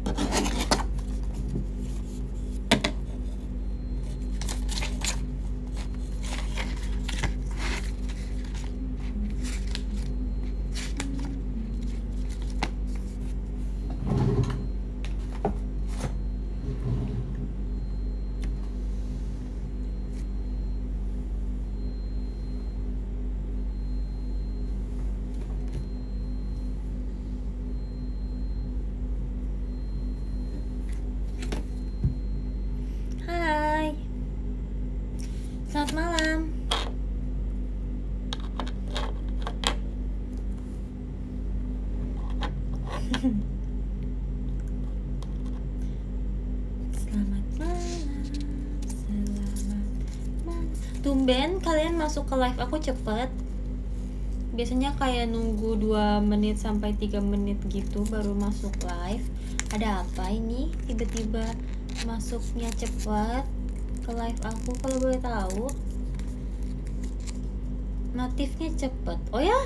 Hai, selamat malam. Selamat malam, selamat malam. Tumben kalian masuk ke live aku cepet. Biasanya kayak nunggu 2 menit sampai 3 menit gitu baru masuk live. Ada apa ini? Tiba-tiba masuknya cepet ke live aku, kalau boleh tahu. Notifnya cepet. Oh ya?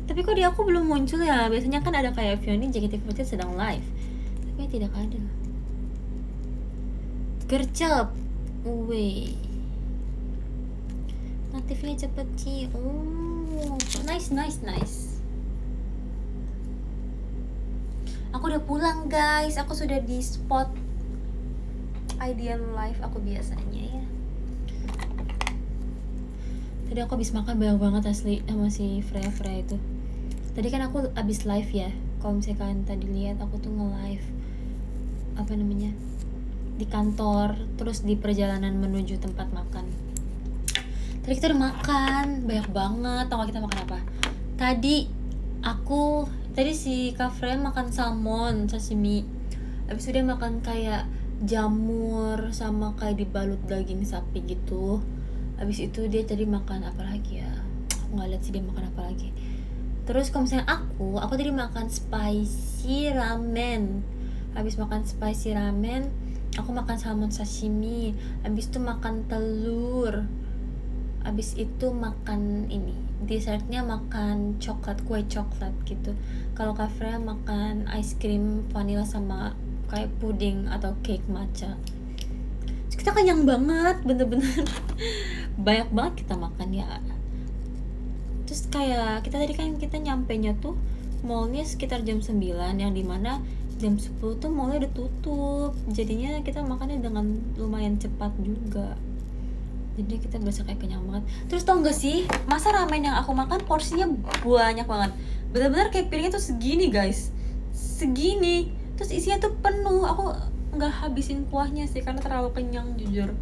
Tapi kok di aku belum muncul ya? Biasanya kan ada kayak Fioni JKT48 sedang live. Tapi tidak ada. Gercep. Wih. Notifnya cepet sih. Oh, nice. Aku udah pulang guys. Aku sudah di spot Ideal Live aku biasanya ya. Tadi aku habis makan banyak banget asli sama si Freya itu. Tadi kan aku abis live ya. Kalau misalkan tadi lihat aku tuh nge-live apa namanya di kantor, terus di perjalanan menuju tempat makan. Tadi kita udah makan banyak banget. Tau gak kita makan apa? Tadi si Kak Freya makan salmon sashimi. Abis itu dia makan kayak jamur sama kayak dibalut daging sapi gitu. Abis itu dia tadi makan apa lagi ya? Aku nggak lihat sih dia makan apa lagi. Terus kalau misalnya aku tadi makan spicy ramen. Habis makan spicy ramen, aku makan salmon sashimi. Habis itu makan telur. Habis itu makan ini. Dessertnya makan kue coklat gitu. Kalau Kak Freya makan ice cream vanilla sama kayak puding atau cake matcha. Terus kita kenyang banget, bener-bener. Banyak banget kita makan ya. Terus kayak kita nyampenya tuh mallnya sekitar jam 9, yang dimana jam 10 tuh mallnya udah tutup. Jadinya kita makannya dengan lumayan cepat juga. Jadi kita berasa kayak kenyang banget. Terus tau gak sih, masa ramen yang aku makan porsinya banyak banget. Bener-bener kayak piringnya tuh segini guys. Segini. Terus isinya tuh penuh. Aku gak habisin kuahnya sih karena terlalu kenyang jujur.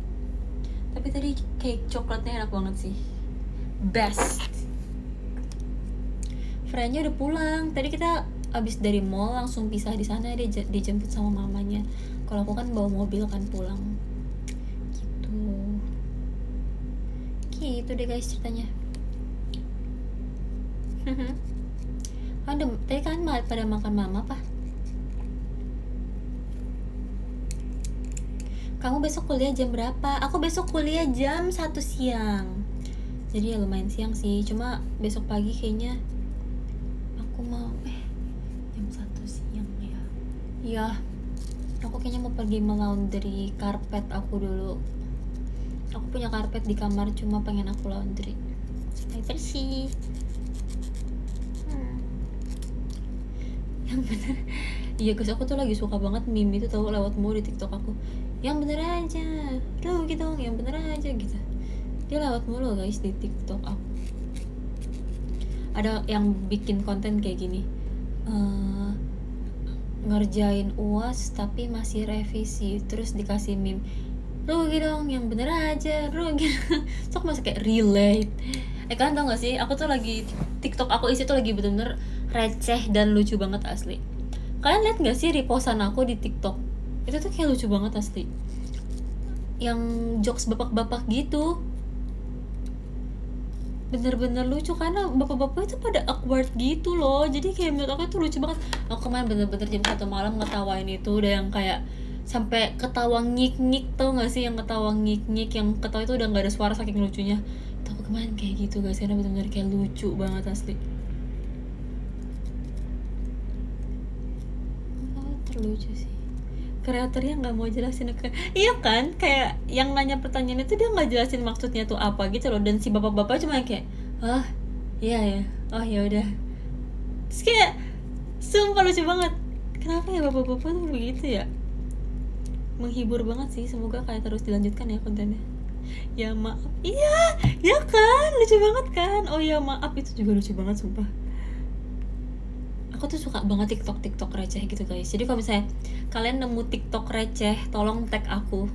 Tapi tadi cake coklatnya enak banget sih. Best. Freya udah pulang. Tadi kita abis dari mall langsung pisah di sana. Dia dijemput sama mamanya. Kalau aku kan bawa mobil kan pulang. Gitu deh guys ceritanya. Tadi kan pada makan mama apa? Kamu besok kuliah jam berapa? Aku besok kuliah jam 1 siang. Jadi ya lumayan siang sih. Cuma besok pagi kayaknya aku mau jam 1 siang ya. Iya. Aku kayaknya mau pergi melaundry karpet aku dulu. Aku punya karpet di kamar, cuma pengen aku laundry supaya bersih. Yang bener. Iya guys, aku tuh lagi suka banget meme itu tahu lewat mulu di TikTok aku. Yang bener aja, tuh gitu, yang bener aja gitu. Dia lewat mulu guys di TikTok aku. Ada yang bikin konten kayak gini, ngerjain UAS tapi masih revisi, terus dikasih meme. Rugi dong, yang bener aja, rugi. So aku masih kayak relate. Kalian tau gak sih, aku tuh lagi TikTok aku isi tuh lagi bener-bener receh dan lucu banget asli. Kalian lihat gak sih repostan aku di TikTok? Itu tuh kayak lucu banget asli. Yang jokes bapak-bapak gitu. Bener-bener lucu karena bapak-bapak itu pada awkward gitu loh. Jadi kayak menurut aku itu lucu banget. Aku kemarin bener-bener jam 1 malam ngetawain itu. Udah yang kayak sampai ketawa ngik-ngik, tau gak sih yang ketawa ngik-ngik, yang ketawa itu udah gak ada suara saking lucunya. Tuh aku kemarin kayak gitu guys, karena bener-bener kayak lucu banget asli. lucu sih, kreatornya nggak mau jelasin ke, iya kan, kayak yang nanya pertanyaan itu dia nggak jelasin maksudnya tuh apa gitu loh, dan si bapak-bapak cuma kayak iya ya, oh ya udah, terus kayak sumpah lucu banget. Kenapa ya bapak-bapak tuh begitu ya, menghibur banget sih. Semoga kayak terus dilanjutkan ya kontennya. Ya maaf, iya ya kan, lucu banget kan. Oh ya maaf itu juga lucu banget sumpah. Aku tuh suka banget TikTok receh gitu guys. Jadi kalau misalnya kalian nemu TikTok receh, tolong tag aku,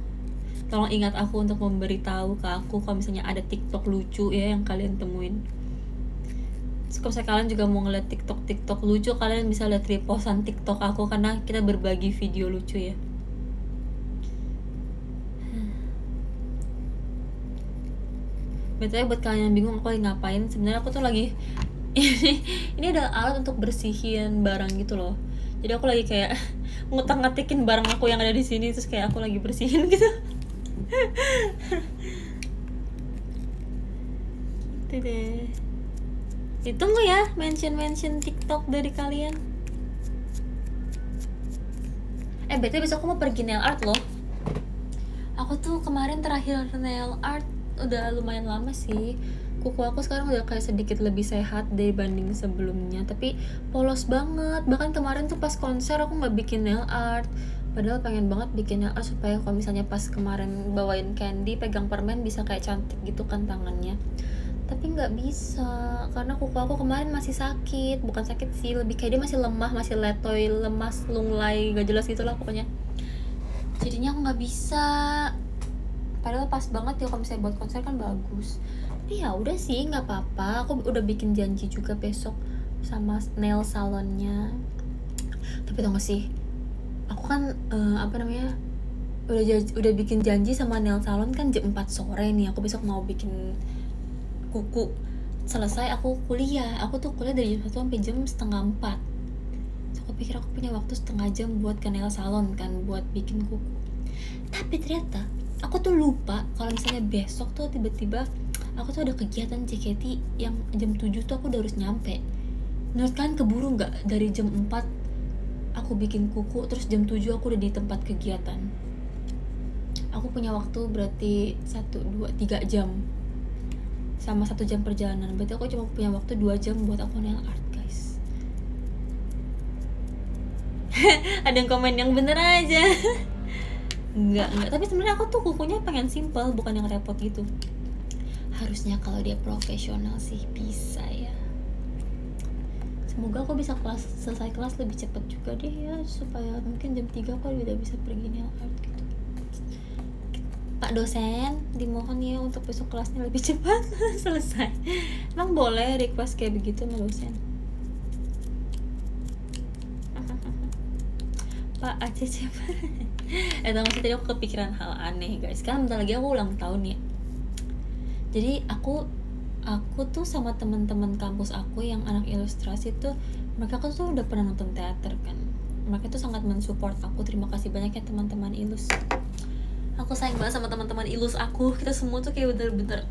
tolong ingat aku untuk memberitahu ke aku kalau misalnya ada TikTok lucu ya yang kalian temuin. Terus kalau misalnya kalian juga mau ngeliat TikTok lucu, kalian bisa lihat repostan TikTok aku karena kita berbagi video lucu ya. Betulnya buat kalian yang bingung aku lagi ngapain, sebenarnya aku tuh lagi ini adalah alat untuk bersihin barang gitu loh. Jadi aku lagi kayak ngutak-ngatikin barang aku yang ada di sini, terus kayak aku lagi bersihin gitu. Gitu deh. Ditunggu ya mention TikTok dari kalian. Betulnya besok aku mau pergi nail art loh. Aku tuh kemarin terakhir nail art udah lumayan lama sih. Kuku aku sekarang udah kayak sedikit lebih sehat dibanding sebelumnya, tapi polos banget. Bahkan kemarin tuh pas konser aku nggak bikin nail art, padahal pengen banget bikin nail art supaya kalau misalnya pas kemarin bawain candy pegang permen bisa kayak cantik gitu kan tangannya. Tapi nggak bisa karena kuku aku kemarin masih sakit. Bukan sakit sih, lebih kayak dia masih lemah, masih letoy, lemas, lunglai, gak jelas gitulah pokoknya. Jadinya aku nggak bisa. Padahal pas banget ya kalau misalnya buat konser kan bagus. Tapi ya udah sih, nggak apa-apa. Aku udah bikin janji juga besok sama nail salonnya. Tapi tau gak sih, aku kan udah bikin janji sama nail salon kan jam 4 sore nih. Aku besok mau bikin kuku. Selesai aku kuliah. Aku tuh kuliah dari jam 1 sampai jam setengah 4. So, aku pikir aku punya waktu setengah jam buat ke nail salon kan, buat bikin kuku. Tapi ternyata aku tuh lupa kalau misalnya besok tuh tiba-tiba aku tuh ada kegiatan JKT yang jam 7 tuh aku udah harus nyampe. Menurut kalian keburu gak dari jam 4 aku bikin kuku terus jam 7 aku udah di tempat kegiatan? Aku punya waktu berarti 1, 2, 3 jam sama 1 jam perjalanan. Berarti aku cuma punya waktu 2 jam buat aku nail art guys. Ada yang komen yang bener aja. Enggak, tapi sebenarnya aku tuh kukunya pengen simple, bukan yang repot gitu. Harusnya kalau dia profesional sih bisa ya. Semoga aku bisa selesai kelas lebih cepat juga deh ya, supaya mungkin jam 3 aku udah bisa pergi nail art gitu. Pak dosen, dimohon ya untuk besok kelasnya lebih cepat selesai. Emang boleh request kayak begitu sama dosen? Pak Aceh siapa? Maksudnya tadi aku kepikiran hal aneh guys. Kan bentar lagi aku ulang tahun ya. Jadi aku tuh sama teman-teman kampus aku yang anak ilustrasi tuh, mereka tuh udah pernah nonton teater kan. Mereka tuh sangat mensupport aku. Terima kasih banyak ya teman-teman ilus. Aku sayang banget sama teman-teman ilus aku. Kita semua tuh kayak bener-bener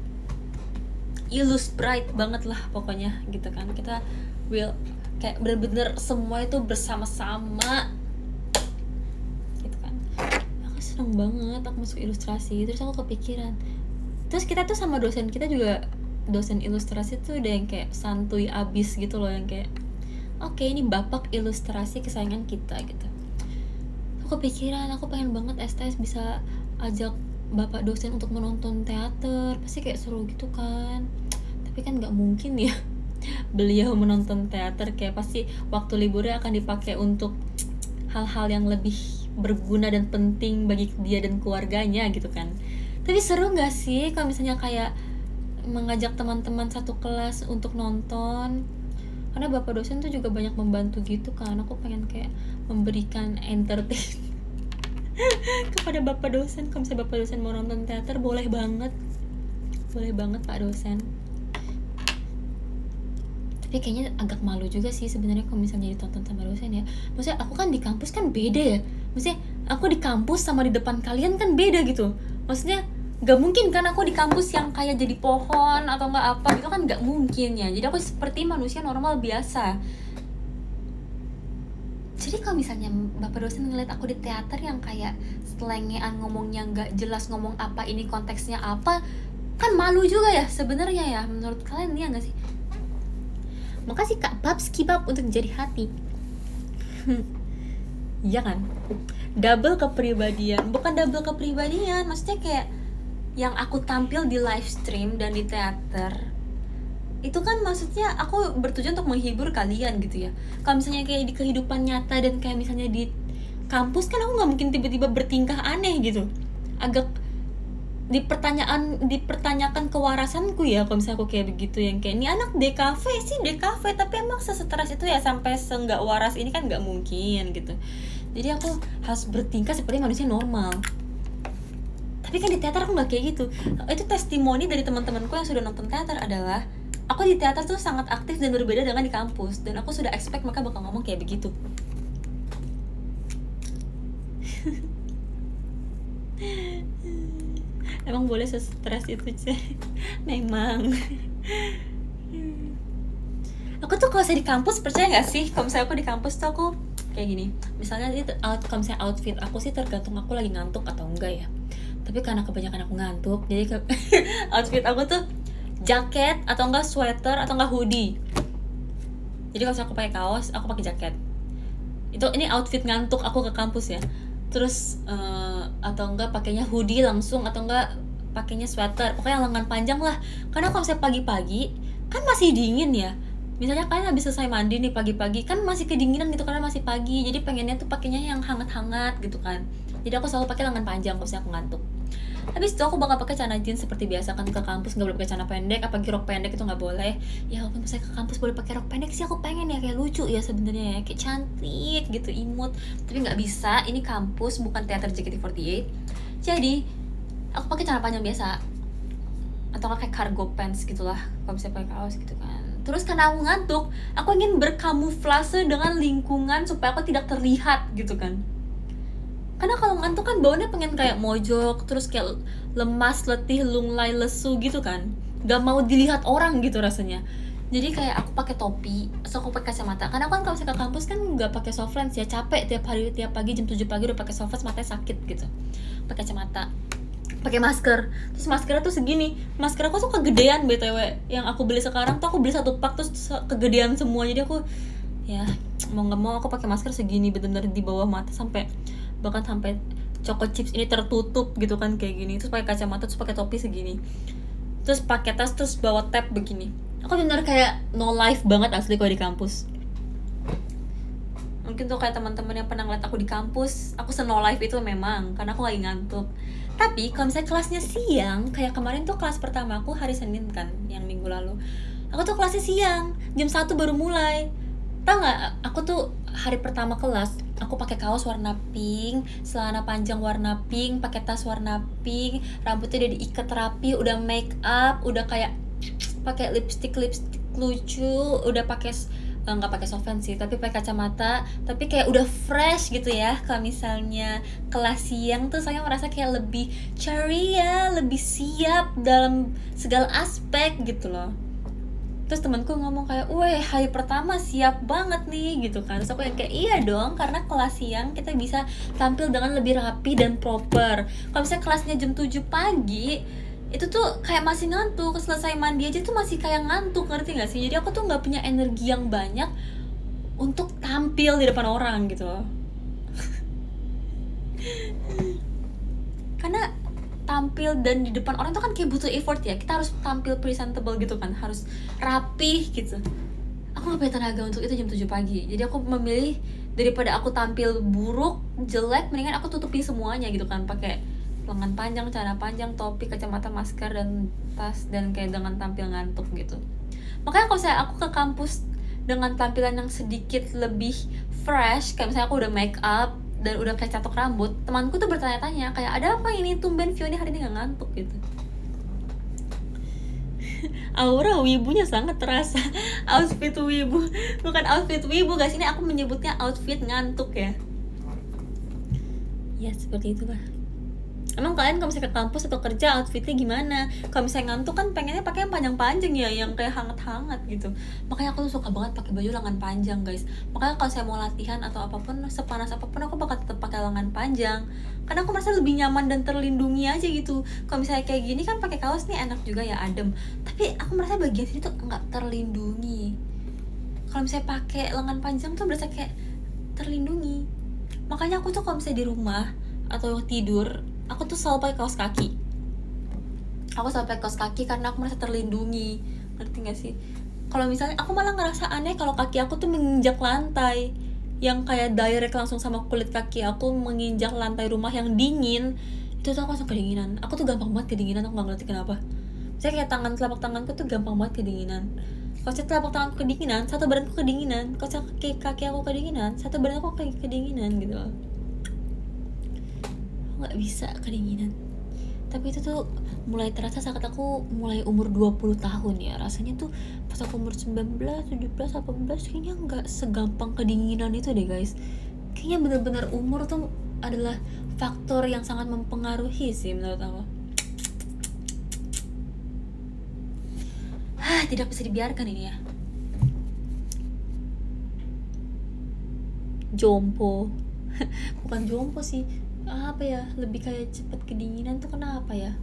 ilus bright banget lah pokoknya gitu kan. Kita kayak bener-bener semua itu bersama-sama gitu kan. Aku seneng banget aku masuk ilustrasi. Terus aku kepikiran, terus kita tuh sama dosen kita juga, dosen ilustrasi tuh udah yang kayak santuy abis gitu loh, yang kayak oke, ini bapak ilustrasi kesayangan kita gitu. Aku kepikiran, aku pengen banget STS bisa ajak bapak dosen untuk menonton teater, pasti kayak seru gitu kan. Tapi kan nggak mungkin ya beliau menonton teater, kayak pasti waktu liburnya akan dipakai untuk hal-hal yang lebih berguna dan penting bagi dia dan keluarganya gitu kan. Tapi seru gak sih kalau misalnya kayak mengajak teman-teman satu kelas untuk nonton? Karena bapak dosen tuh juga banyak membantu gitu kan. Aku pengen kayak memberikan entertain kepada bapak dosen. Kalau misalnya bapak dosen mau nonton teater, boleh banget pak dosen. Tapi kayaknya agak malu juga sih sebenarnya kalau misalnya ditonton sama dosen ya. Maksudnya aku kan di kampus kan beda ya. Maksudnya aku di kampus sama di depan kalian kan beda gitu. Maksudnya gak mungkin kan aku di kampus yang kayak jadi pohon atau gak apa gitu kan, gak mungkin ya. Jadi aku seperti manusia normal biasa. Jadi kalau misalnya bapak dosen ngeliat aku di teater yang kayak selengean ngomongnya nggak jelas ngomong apa ini konteksnya apa, kan malu juga ya sebenarnya ya. Menurut kalian ya nggak sih? Makasih Kak Babski Bab untuk jadi hati. Iya kan? Double kepribadian, bukan double kepribadian, maksudnya kayak yang aku tampil di live stream dan di teater itu kan maksudnya aku bertujuan untuk menghibur kalian gitu ya. Kalau misalnya kayak di kehidupan nyata dan kayak misalnya di kampus kan aku nggak mungkin tiba-tiba bertingkah aneh gitu. Agak dipertanyakan kewarasanku ya kalau misalnya aku kayak begitu, yang kayak ini anak DKV sih DKV tapi emang sesetres itu ya sampai nggak waras ini kan nggak mungkin gitu. Jadi aku harus bertingkah seperti manusia normal. Tapi kan di teater aku nggak kayak gitu. Itu testimoni dari teman-temanku yang sudah nonton teater adalah aku di teater tuh sangat aktif dan berbeda dengan di kampus, dan aku sudah expect mereka bakal ngomong kayak begitu. Emang boleh stres itu sih. Memang. Aku tuh kalau saya di kampus, percaya nggak sih kalau misalnya aku di kampus tuh aku kayak gini. Misalnya itu kalau misalnya outfit aku sih tergantung aku lagi ngantuk atau enggak ya. Tapi karena kebanyakan aku ngantuk, jadi outfit aku tuh jaket atau enggak sweater atau enggak hoodie. Jadi kalau aku pakai kaos, aku pakai jaket. Ini outfit ngantuk aku ke kampus ya. Terus atau enggak pakainya hoodie langsung, atau enggak pakainya sweater. Pokoknya lengan panjang lah. Karena kalau misalnya pagi-pagi kan masih dingin ya. Misalnya kalian habis selesai mandi nih pagi-pagi kan masih kedinginan gitu karena masih pagi. Jadi pengennya tuh pakainya yang hangat-hangat gitu kan. Jadi aku selalu pakai lengan panjang kalau misalnya aku ngantuk. Habis itu aku bakal pakai celana jeans seperti biasa kan, ke kampus nggak boleh pakai celana pendek, apalagi rok pendek itu nggak boleh. Ya walaupun misalnya ke kampus boleh pakai rok pendek sih aku pengen ya kayak lucu ya sebenarnya ya, kayak cantik gitu, imut. Tapi nggak bisa, ini kampus bukan teater JKT48. Jadi aku pakai celana panjang biasa atau kayak cargo pants gitulah kalau misalnya pakai kaos gitu kan. Terus karena aku ngantuk, aku ingin berkamuflase dengan lingkungan supaya aku tidak terlihat gitu kan. Karena kalau ngantuk kan baunya pengen kayak mojok, terus kayak lemas, letih, lunglai, lesu gitu kan. Gak mau dilihat orang gitu rasanya. Jadi kayak aku pakai topi, terus aku pakai kacamata. Karena aku kan kalau misalnya ke kampus kan nggak pakai soft lens ya, capek tiap pagi jam 7 pagi udah pakai soft lens, matanya sakit gitu. Pakai kacamata, pakai masker. Terus maskernya tuh segini. Masker aku tuh kegedean BTW. Yang aku beli sekarang tuh aku beli 1 pak terus kegedean semua. Jadi aku ya mau nggak mau aku pakai masker segini, benar-benar di bawah mata bahkan sampai choco chips ini tertutup gitu kan kayak gini. Terus pakai kacamata, terus pakai topi segini, terus pakai tas, terus bawa tab begini. Aku benar kayak no life banget asli kalau di kampus. Mungkin tuh kayak teman-teman yang pernah ngeliat aku di kampus, aku se-no life itu memang karena aku lagi ngantuk. Tapi kalau misalnya kelasnya siang, kayak kemarin tuh kelas pertama aku hari Senin kan, yang minggu lalu. Aku tuh kelasnya siang, jam 1 baru mulai. Tau nggak? Aku tuh hari pertama kelas, aku pakai kaos warna pink, celana panjang warna pink, pakai tas warna pink, rambutnya udah diikat rapi, udah make up, udah kayak pakai lipstick lucu, udah pakai nggak pakai softfan sih, tapi pakai kacamata, tapi kayak udah fresh gitu ya. Kalau misalnya kelas siang tuh saya merasa kayak lebih ceria, lebih siap dalam segala aspek gitu loh. Terus temanku ngomong kayak, weh hari pertama siap banget nih gitu kan. Terus aku yang kayak, iya dong, karena kelas siang kita bisa tampil dengan lebih rapi dan proper. Kalau misalnya kelasnya jam 7 pagi, itu tuh kayak masih ngantuk, selesai mandi aja tuh masih kayak ngantuk, ngerti gak sih? Jadi aku tuh gak punya energi yang banyak untuk tampil di depan orang gitu loh. Karena tampil dan di depan orang itu kan kayak butuh effort ya. Kita harus tampil presentable gitu kan, harus rapih gitu. Aku gak punya tenaga untuk itu jam 7 pagi. Jadi aku memilih daripada aku tampil buruk, jelek, mendingan aku tutupi semuanya gitu kan, pakai lengan panjang, celana panjang, topi, kacamata, masker, dan tas, dan kayak dengan tampil ngantuk gitu. Makanya kalau saya aku ke kampus dengan tampilan yang sedikit lebih fresh, kayak misalnya aku udah make up dan udah kayak catok rambut, temanku tuh bertanya-tanya kayak, ada apa ini, tumben Fiona hari ini gak ngantuk gitu. Aura wibunya sangat terasa. Outfit wibu, bukan outfit wibu guys, ini aku menyebutnya outfit ngantuk ya. Ya seperti itulah. Emang kalian kalau misalnya ke kampus atau kerja outfitnya gimana? Kalau misalnya ngantuk kan pengennya pakai yang panjang-panjang ya, yang kayak hangat-hangat gitu. Makanya aku tuh suka banget pakai baju lengan panjang guys. Makanya kalau saya mau latihan atau apapun, sepanas apapun aku bakal tetap pakai lengan panjang. Karena aku merasa lebih nyaman dan terlindungi aja gitu. Kalau misalnya kayak gini kan pakai kaos nih enak juga ya, adem. Tapi aku merasa bagian sini tuh nggak terlindungi. Kalau misalnya pakai lengan panjang tuh berasa kayak terlindungi. Makanya aku tuh kalau misalnya di rumah atau tidur, aku tuh selalu pakai kaos kaki. Aku selalu pakai kaos kaki karena aku merasa terlindungi. Ngerti gak sih? Kalau misalnya aku malah ngerasa aneh kalau kaki aku tuh menginjak lantai, yang kayak direct langsung sama kulit kaki aku menginjak lantai rumah yang dingin. Itu tuh aku langsung kedinginan. Aku tuh gampang banget kedinginan, aku gak ngerti kenapa. Saya kayak telapak tanganku tuh gampang banget kedinginan. Kalau saya telapak tanganku kedinginan, satu badanku kedinginan. Kalau saya kaki aku kedinginan, satu badan aku kayak kedinginan gitu loh. Nggak bisa kedinginan. Tapi itu tuh mulai terasa saat aku mulai umur 20 tahun ya. Rasanya tuh pas aku umur 19, 17, 18 kayaknya nggak segampang kedinginan itu deh guys. Kayaknya bener-bener umur tuh adalah faktor yang sangat mempengaruhi sih menurut aku. Tidak bisa dibiarkan ini ya. Jompo. Bukan jompo sih, apa ya, lebih kayak cepet kedinginan tuh kenapa ya.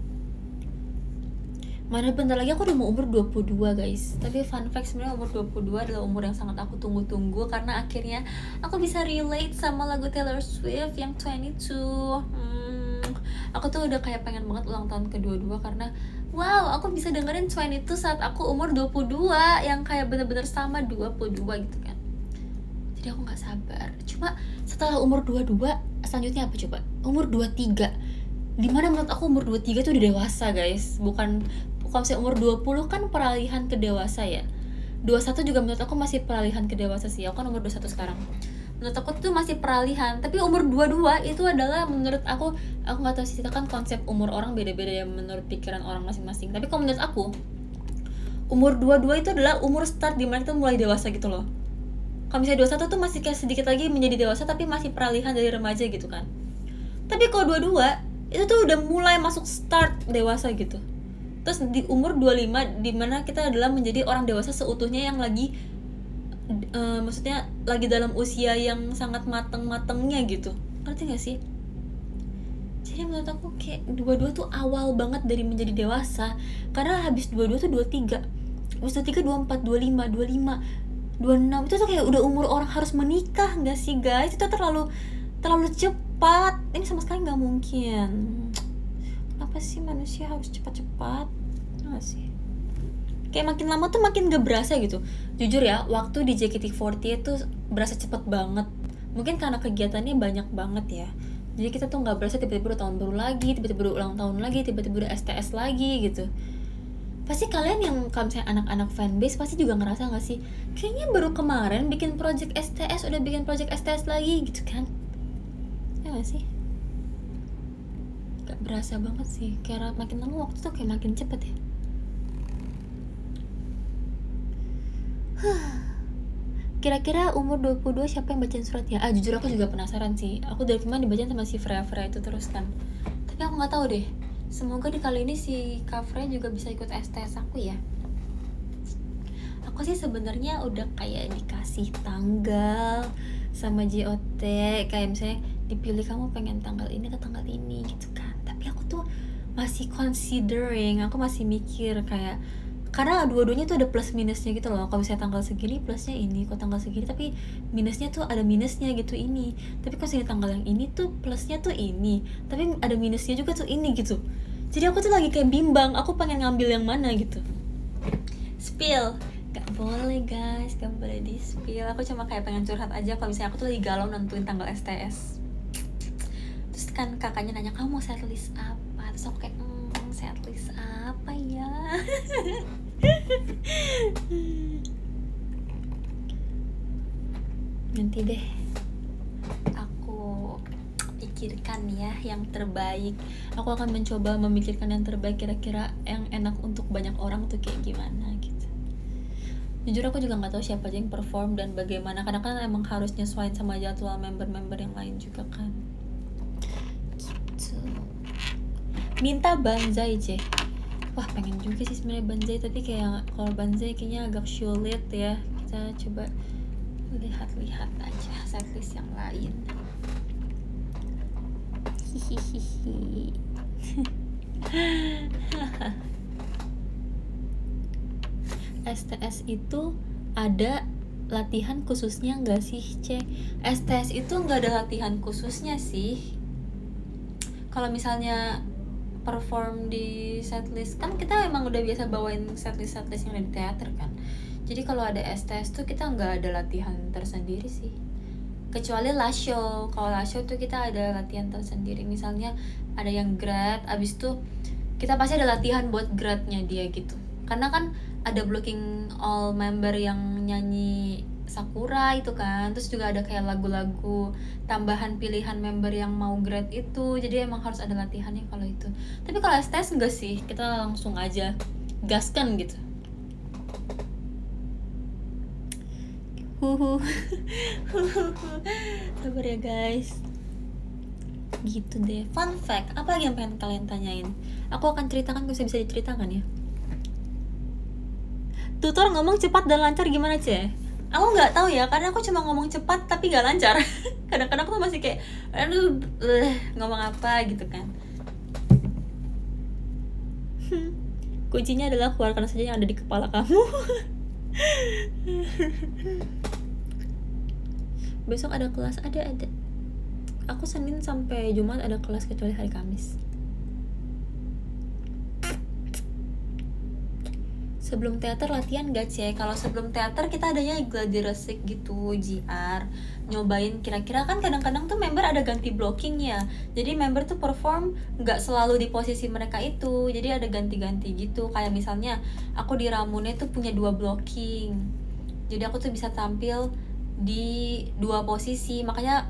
Mana bentar lagi aku udah mau umur 22 guys. Tapi fun fact, sebenarnya umur 22 adalah umur yang sangat aku tunggu-tunggu, karena akhirnya aku bisa relate sama lagu Taylor Swift yang 22. Aku tuh udah kayak pengen banget ulang tahun ke-22 karena wow, aku bisa dengerin 22 saat aku umur 22, yang kayak bener-bener sama 22 gitu kan. Jadi aku gak sabar. Cuma setelah umur 22, selanjutnya apa coba? Umur 23. Dimana menurut aku umur 23 tuh udah dewasa guys. Bukan, kalau misalnya umur 20 kan peralihan ke dewasa ya. 21 juga menurut aku masih peralihan ke dewasa sih. Aku kan umur 21 sekarang. Menurut aku tuh masih peralihan. Tapi umur 22 itu adalah menurut aku gak tahu sih, kan konsep umur orang beda-beda ya menurut pikiran orang masing-masing. Tapi kalau menurut aku, umur 22 itu adalah umur start dimana kita mulai dewasa gitu loh. Kalau misalnya 21 tuh masih kayak sedikit lagi menjadi dewasa, tapi masih peralihan dari remaja gitu kan. Tapi kalau 22 itu tuh udah mulai masuk start dewasa gitu. Terus di umur 25 dimana kita adalah menjadi orang dewasa seutuhnya yang lagi maksudnya lagi dalam usia yang sangat mateng-matengnya gitu. Ngerti gak sih? Jadi menurut aku kayak 22 tuh awal banget dari menjadi dewasa. Karena habis 22 tuh 23, habis 23 24, 25, 26 itu tuh kayak udah umur orang harus menikah gak sih guys? Itu terlalu cepat. Ini sama sekali gak mungkin. Kenapa sih manusia harus cepat-cepat? Gak sih? Kayak makin lama tuh makin gak berasa gitu. Jujur ya, waktu di JKT48 itu berasa cepet banget. Mungkin karena kegiatannya banyak banget ya. Jadi kita tuh gak berasa tiba-tiba udah tahun baru lagi, tiba-tiba udah ulang tahun lagi, tiba-tiba udah STS lagi gitu. Pasti kalian yang kalau misalnya anak-anak fanbase pasti juga ngerasa gak sih? Kayaknya baru kemarin bikin project STS, udah bikin project STS lagi gitu kan? Ya gak sih? Gak berasa banget sih. Kayak makin lama waktu tuh kayak makin cepet ya. Kira-kira umur 22 siapa yang bacain suratnya? Jujur aku juga penasaran sih. Aku dari kemarin dibacain sama si Freya itu terus kan. Tapi aku gak tahu deh. Semoga di kali ini si Kak Freya juga bisa ikut STS aku ya. Aku sih sebenarnya udah kayak dikasih tanggal sama JOT, kayak misalnya dipilih kamu pengen tanggal ini atau tanggal ini gitu kan. Tapi aku tuh masih considering, aku masih mikir kayak, karena dua-duanya tuh ada plus minusnya gitu loh. Kalau misalnya tanggal segini plusnya ini, kalau tanggal segini tapi minusnya tuh ada minusnya gitu ini. Tapi kalau misalnya tanggal yang ini tuh plusnya tuh ini, tapi ada minusnya juga tuh ini gitu. Jadi aku tuh lagi kayak bimbang, aku pengen ngambil yang mana gitu. Spill, gak boleh guys, gak boleh di spill. Aku cuma kayak pengen curhat aja kalau misalnya aku tuh lagi galau nentuin tanggal STS. Terus kan kakaknya nanya, kamu mau setlist apa? Terus aku kayak setlist apa ya? Nanti deh aku pikirkan ya yang terbaik. Aku akan mencoba memikirkan yang terbaik, kira-kira yang enak untuk banyak orang tuh kayak gimana gitu. Jujur aku juga nggak tahu siapa aja yang perform dan bagaimana, karena kan emang harus nyesuaiin sama jadwal member-member yang lain juga kan gitu. minta banzai ceh. Wah pengen juga sih sebenarnya banzai, tapi kayak kalau banzai kayaknya agak sulit ya. Kita coba lihat-lihat aja setlist yang lain. Hihihi. STS itu ada latihan khususnya nggak sih, Cek? STS itu nggak ada latihan khususnya sih. Kalau misalnya perform di setlist, kan kita emang udah biasa bawain setlist yang ada di teater kan. Jadi kalau ada STS tuh kita nggak ada latihan tersendiri sih. Kecuali last show. Kalau last show tuh kita ada latihan tersendiri. Misalnya ada yang grad, abis itu kita pasti ada latihan buat gradnya dia gitu. Karena kan ada blocking all member yang nyanyi Sakura itu kan, terus juga ada kayak lagu-lagu tambahan pilihan member yang mau grad itu, jadi emang harus ada latihannya kalau itu. Tapi kalau STS enggak sih, kita langsung aja gaskan gitu. Sabar ya guys. Gitu deh. Fun fact, apa lagi yang pengen kalian tanyain? Aku akan ceritakan kalau bisa diceritakan ya. Tutor ngomong cepat dan lancar gimana, Ceh? Aku nggak tahu ya, karena aku cuma ngomong cepat tapi nggak lancar. Kadang-kadang aku masih kayak, aduh, ngomong apa gitu kan. Kuncinya adalah keluarkan saja yang ada di kepala kamu. Besok ada kelas, ada. Aku Senin sampai Jumat ada kelas kecuali hari Kamis. Sebelum teater latihan gak Cek? Kalau sebelum teater kita adanya gladi resik gitu, JR. Nyobain kira-kira kan kadang-kadang tuh member ada ganti blocking ya. Jadi member tuh perform gak selalu di posisi mereka itu. Jadi ada ganti-ganti gitu. Kayak misalnya aku di Ramune tuh punya 2 blocking. Jadi aku tuh bisa tampil di 2 posisi. Makanya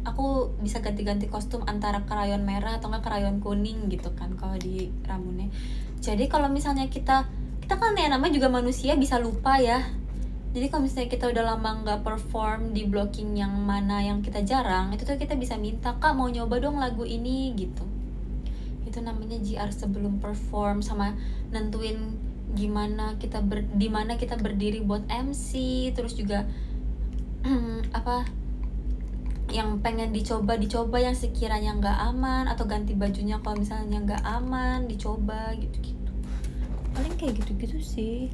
aku bisa ganti-ganti kostum antara krayon merah atau nggak krayon kuning gitu kan kalau di Ramune. Jadi kalau misalnya kita kan ya namanya juga manusia bisa lupa ya. Jadi kalau misalnya kita udah lama nggak perform di blocking yang mana yang kita jarang, itu tuh kita bisa minta, Kak mau nyoba dong lagu ini gitu. Itu namanya JR sebelum perform, sama nentuin gimana kita di mana kita berdiri buat MC, terus juga apa yang pengen dicoba yang sekiranya nggak aman, atau ganti bajunya kalau misalnya nggak aman dicoba gitu. Paling kayak gitu-gitu sih.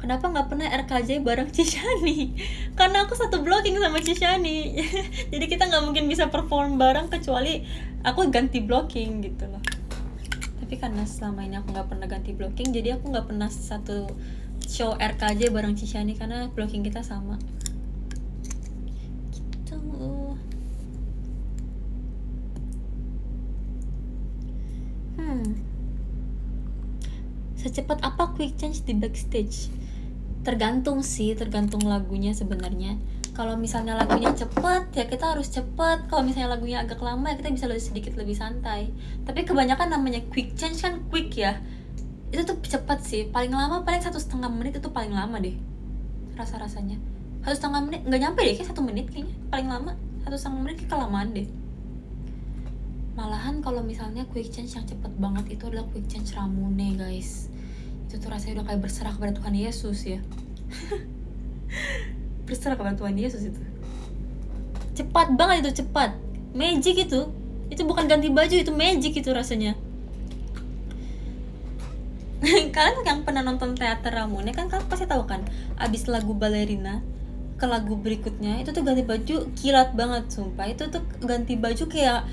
Kenapa nggak pernah RKJ bareng Cishani? Karena aku satu blocking sama Cishani. Jadi kita nggak mungkin bisa perform bareng kecuali aku ganti blocking gitu loh. Tapi karena selama ini aku nggak pernah ganti blocking, jadi aku nggak pernah satu show RKJ bareng Cishani karena blocking kita sama. Gitu. Secepat apa quick change di backstage? Tergantung sih, tergantung lagunya sebenarnya. Kalau misalnya lagunya cepet ya kita harus cepet. Kalau misalnya lagunya agak lama ya kita bisa sedikit lebih santai. Tapi kebanyakan namanya quick change kan quick ya. Itu tuh cepet sih. Paling lama paling 1,5 menit itu paling lama deh. Rasa-rasanya 1,5 menit, nggak nyampe deh, kayak 1 menit kayaknya. Paling lama 1,5 menit kayak kelamaan deh. Malahan kalau misalnya quick change yang cepet banget itu adalah quick change Ramune guys. Itu tuh rasanya udah kayak berserah kepada Tuhan Yesus ya. Berserah kepada Tuhan Yesus itu. Cepat banget itu, cepat. Magic itu. Itu bukan ganti baju, itu magic itu rasanya. Kalian yang pernah nonton teater Ramune kan kalian pasti tahu kan, abis lagu Ballerina ke lagu berikutnya itu tuh ganti baju kilat banget sumpah. Itu tuh ganti baju kayak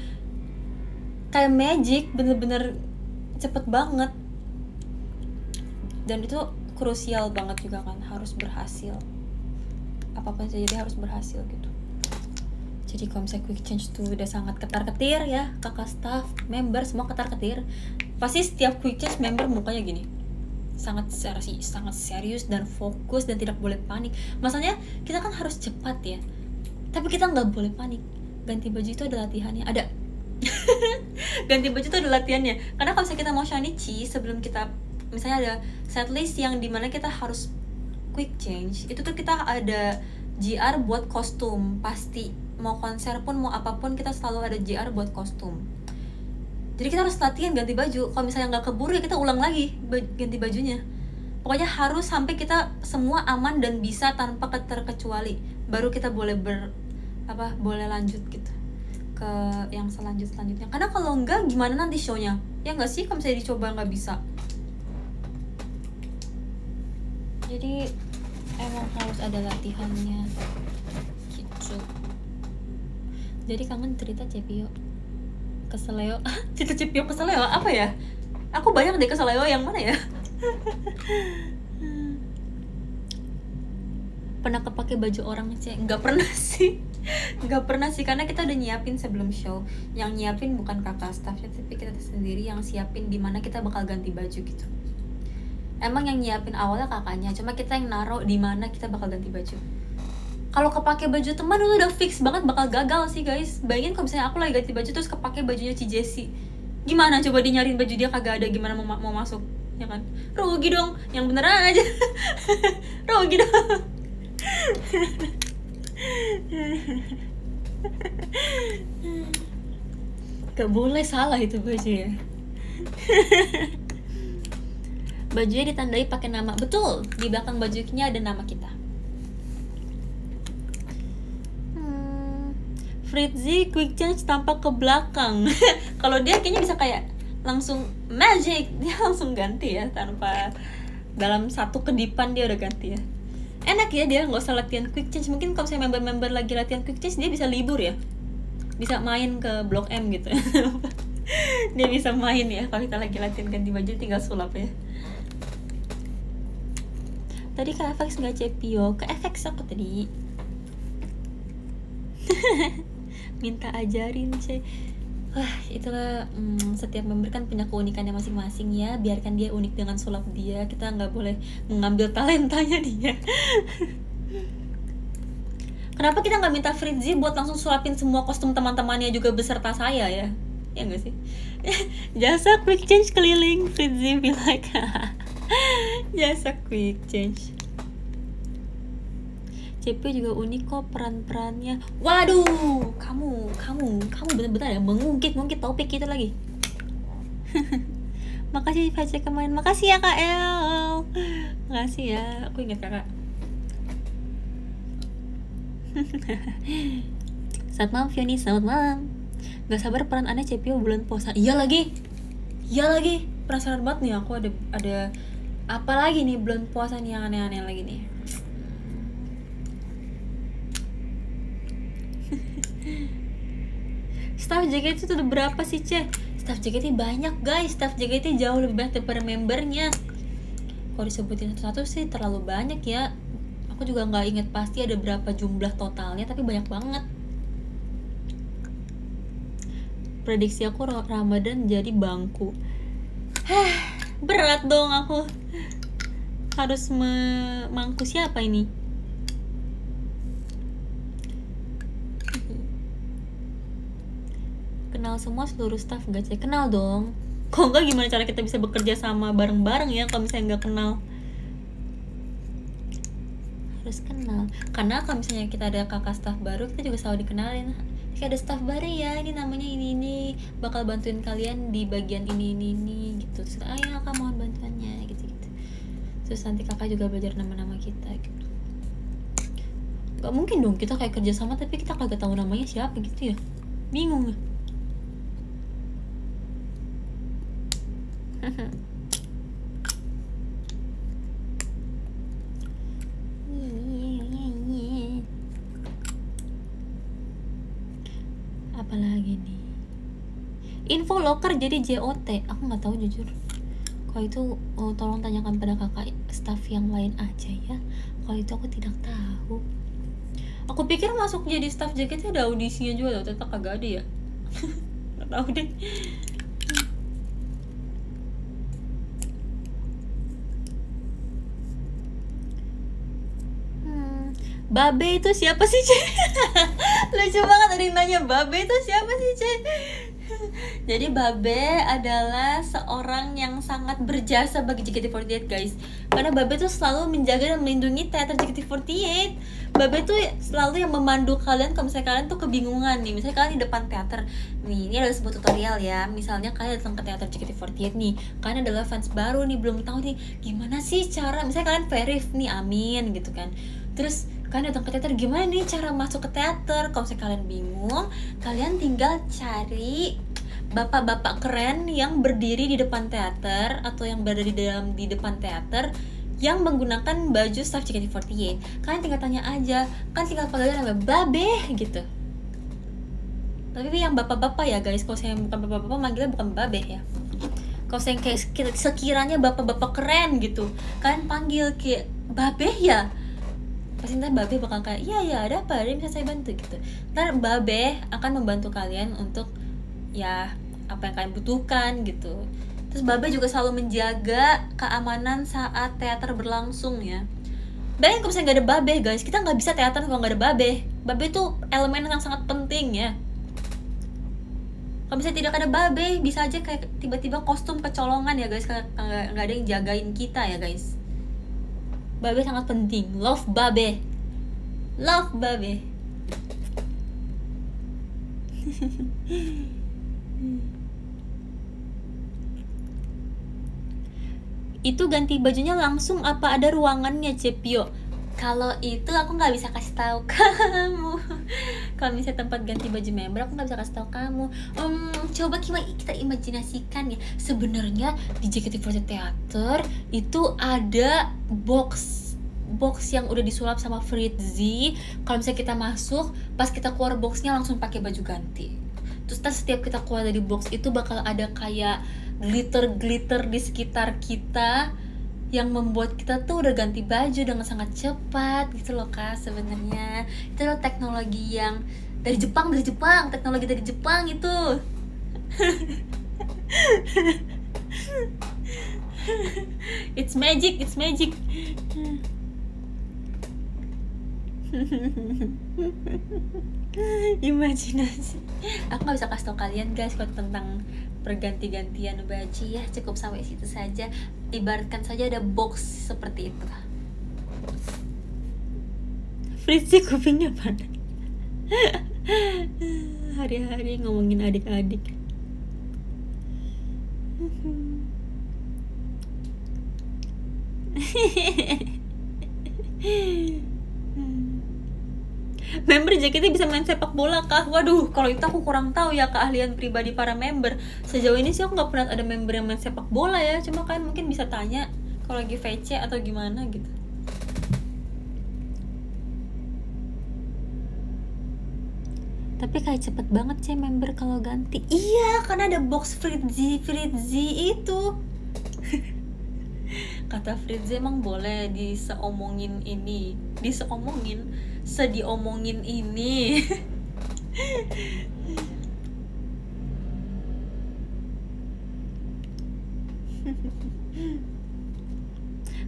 magic, bener-bener cepet banget. Dan itu krusial banget juga kan, harus berhasil. Apa-apa jadi harus berhasil gitu. Jadi kalau misalnya quick change tuh udah sangat ketar-ketir ya, kakak staff, member semua ketar-ketir. Pasti setiap quick change member mukanya gini, sangat serius dan fokus dan tidak boleh panik. Masalahnya kita kan harus cepat ya, tapi kita nggak boleh panik. Ganti baju itu ada latihannya, ada. Ganti baju itu ada latihannya. Karena kalau misalnya kita mau shinichi, sebelum kita misalnya ada setlist yang dimana kita harus quick change, itu tuh kita ada JR buat kostum pasti mau konser pun mau apapun kita selalu ada JR buat kostum. Jadi kita harus latihan ganti baju. Kalau misalnya nggak keburu ya kita ulang lagi ganti bajunya. Pokoknya harus sampai kita semua aman dan bisa tanpa terkecuali. Baru kita boleh boleh lanjut gitu ke yang selanjutnya. Karena kalau enggak gimana nanti show-nya? Ya nggak sih, kalau misalnya dicoba nggak bisa. Jadi emang harus ada latihannya gitu. Jadi kangen cerita Cepio keseleo. Cerita Cepio keseleo apa ya? Aku banyak deh keseleo, yang mana ya? Pernah kepake baju orang sih? Nggak pernah sih karena kita udah nyiapin sebelum show. Yang nyiapin bukan kakak staffnya, tapi kita sendiri yang siapin di mana kita bakal ganti baju gitu. Emang yang nyiapin awalnya kakaknya, cuma kita yang naruh di mana kita bakal ganti baju. Kalau kepake baju teman itu udah fix banget bakal gagal sih guys. Bayangin kalau misalnya aku lagi ganti baju terus kepake bajunya Ci Jessie, gimana coba dia nyariin baju dia kagak ada, gimana mau masuk, ya kan? Rugi dong, yang beneran aja. Rugi dong. Gak boleh salah itu baju ya. Bajunya ditandai pakai nama, betul. Di belakang bajunya ada nama kita. Fritzy quick change tampak ke belakang. Kalau dia kayaknya bisa kayak langsung magic, dia langsung ganti ya tanpa dalam satu kedipan dia udah ganti ya. Enak ya dia nggak usah latihan quick change. Mungkin kalau saya member-member lagi latihan quick change dia bisa libur ya, bisa main ke Blok M gitu. Dia bisa main ya kalau kita lagi latihan ganti baju, tinggal sulap ya. Tadi ke FX nggak Cepio, ke FX aku tadi. Minta ajarin sih. Wah itulah setiap member kan punya keunikannya masing-masing ya. Biarkan dia unik dengan sulap dia. Kita nggak boleh mengambil talentanya dia. Kenapa kita nggak minta Fritzy buat langsung sulapin semua kostum teman-temannya juga beserta saya ya? Ya nggak sih? Jasa quick change keliling Fritzy be like. Jasa quick change. CP juga unik kok peran-perannya. Waduh, kamu benar-benar ya mengungkit topik itu lagi. Makasih baca kemarin. Makasih ya Kak El. Makasih ya, aku ingat Kakak. Selamat malam Fioni, selamat malam. Gak sabar peran aneh Cepio bulan puasa. Iya lagi. Penasaran banget nih aku ada apa lagi nih bulan puasa nih yang aneh-aneh lagi nih. Staff JKT itu udah berapa sih Ceh? Staff JKT banyak guys. Staff JKT jauh lebih banyak daripada membernya. Kalau disebutin satu-satu sih terlalu banyak ya. Aku juga nggak inget pasti ada berapa jumlah totalnya, tapi banyak banget. Prediksi aku Ramadan jadi bangku. Berat dong aku. Harus memangku siapa ini? Kenal semua seluruh staff gak Cek? Kenal dong. Kok enggak gimana cara kita bisa bekerja sama bareng-bareng ya kalau misalnya nggak kenal? Harus kenal. Karena kalau misalnya kita ada kakak staff baru, kita juga selalu dikenalin. Kayak ada staff baru ya, ini namanya ini bakal bantuin kalian di bagian ini gitu. Terus ayo kak mohon bantuannya gitu. Terus nanti kakak juga belajar nama-nama kita gitu. Gak mungkin dong kita kayak kerja sama tapi kita kagak tahu namanya siapa gitu ya. Bingung ya. Apalagi nih info locker jadi JOT, aku nggak tahu jujur. Kalau itu tolong tanyakan pada kakak staff yang lain aja ya. Kalau itu aku tidak tahu. Aku pikir masuk jadi staff JKT ada audisinya juga, ternyata kagak ada ya. Nggak tahu deh. Babe itu siapa sih Cek? Lucu banget ada yang nanya Babe itu siapa sih Cek? Jadi Babe adalah seorang yang sangat berjasa bagi JKT48 guys. Karena Babe tuh selalu menjaga dan melindungi teater JKT48. Babe tuh selalu yang memandu kalian kalau misalnya kalian tuh kebingungan nih. Misalnya kalian di depan teater nih, ini adalah sebuah tutorial ya. Misalnya kalian datang ke teater JKT48 nih, kalian adalah fans baru nih, belum tahu nih gimana sih cara, misalnya kalian verif nih, amin gitu kan. Terus kalian datang ke teater, gimana nih cara masuk ke teater? Kalau misalnya kalian bingung, kalian tinggal cari bapak-bapak keren yang berdiri di depan teater atau yang berada di depan teater yang menggunakan baju staff JKT48. Kalian tinggal tanya aja, kan tinggal panggil nama Babe gitu. Tapi yang bapak-bapak ya guys, kalau saya bukan bapak-bapak manggilnya bukan Babe ya. Kalau saya kayak sekiranya bapak-bapak keren gitu, kalian panggil kayak Babe ya, pasti ntar Babe bakal kayak iya ada apa, ada yang bisa saya bantu gitu. Ntar Babe akan membantu kalian untuk ya apa yang kalian butuhkan gitu. Terus Babe juga selalu menjaga keamanan saat teater berlangsung ya. Bayangin kalau misalnya gak ada Babe guys, kita gak bisa teater kalau gak ada Babe. Babe itu elemen yang sangat penting ya. Kalau misalnya tidak ada Babe, bisa aja kayak tiba-tiba kostum kecolongan ya guys, gak ada yang jagain kita ya guys. Babe sangat penting, love Babe. Love Babe. Itu ganti bajunya langsung apa ada ruangannya, Cepio? Kalau itu aku nggak bisa kasih tahu kamu. Kalau misalnya tempat ganti baju member, aku nggak bisa kasih tahu kamu. Coba kita imajinasikan ya. Sebenarnya di JKT48 Theater itu ada box yang udah disulap sama Fritzy. Kalau misalnya kita masuk, pas kita keluar boxnya langsung pakai baju ganti. Terus setiap kita keluar dari box itu bakal ada kayak glitter di sekitar kita yang membuat kita tuh udah ganti baju dengan sangat cepat gitu loh Kak. Sebenarnya itu loh teknologi yang dari Jepang, teknologi dari Jepang itu. It's magic. Imajinasi. Aku nggak bisa kasih tau kalian guys kalau tentang perganti-gantian baju ya, cukup sampai situ saja. Ibaratkan saja ada box seperti itu. Fritzy kupingnya panas. Hari-hari ngomongin adik-adik. Member JKT bisa main sepak bola kah? Waduh, kalau itu aku kurang tahu ya keahlian pribadi para member. Sejauh ini sih aku nggak pernah ada member yang main sepak bola ya. Cuma kalian mungkin bisa tanya kalau lagi VC atau gimana gitu. Tapi kayak cepet banget sih member kalau ganti. Iya, karena ada box Fritzy itu. Kata Fritzy emang boleh diomongin ini.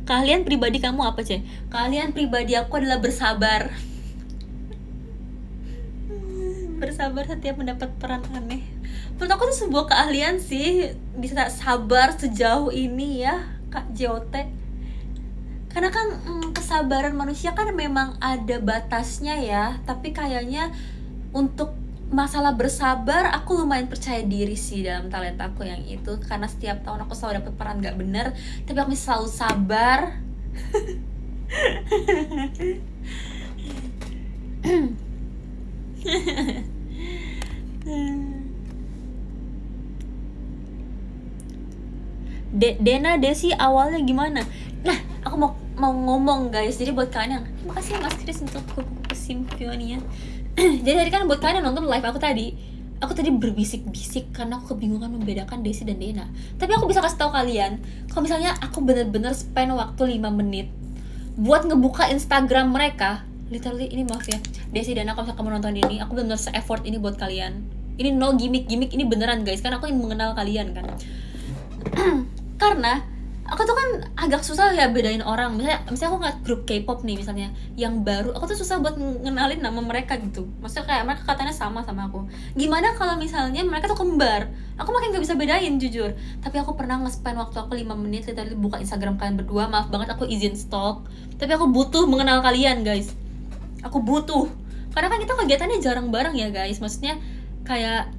Keahlian pribadi kamu apa, Ceh? Keahlian pribadi aku adalah bersabar. Bersabar setiap mendapat peran aneh. Menurut aku itu sebuah keahlian sih, bisa sabar sejauh ini ya, Kak JOT. Karena kan kesabaran manusia kan memang ada batasnya ya. Tapi kayaknya untuk masalah bersabar aku lumayan percaya diri sih dalam talenta aku yang itu. Karena setiap tahun aku selalu dapet peran gak bener, tapi aku selalu sabar. Desi awalnya gimana? Nah, aku mau ngomong guys. Jadi buat kalian yang makasih Mas Chris untuk kuku Symphonia. Jadi tadi kan buat kalian yang nonton live aku tadi berbisik-bisik karena aku kebingungan membedakan Desi dan Dena. Tapi aku bisa kasih tahu kalian, kalau misalnya aku bener-bener spend waktu 5 menit buat ngebuka Instagram mereka, literally ini maaf ya Desi dan kalau misalnya kamu nonton ini, aku bener-bener se-effort ini buat kalian. Ini no gimmick, ini beneran guys, karena aku ingin mengenal kalian kan. Karena aku tuh kan agak susah ya bedain orang. Misalnya aku ngeliat grup K-pop nih misalnya yang baru, aku tuh susah buat ngenalin nama mereka gitu. Maksudnya kayak mereka katanya sama aku. Gimana kalau misalnya mereka tuh kembar? Aku makin gak bisa bedain jujur. Tapi aku pernah nge-spend waktu aku 5 menit literally buka Instagram kalian berdua. Maaf banget aku izin stalk. Tapi aku butuh mengenal kalian guys. Aku butuh. Karena kan kita kegiatannya jarang bareng ya guys. Maksudnya kayak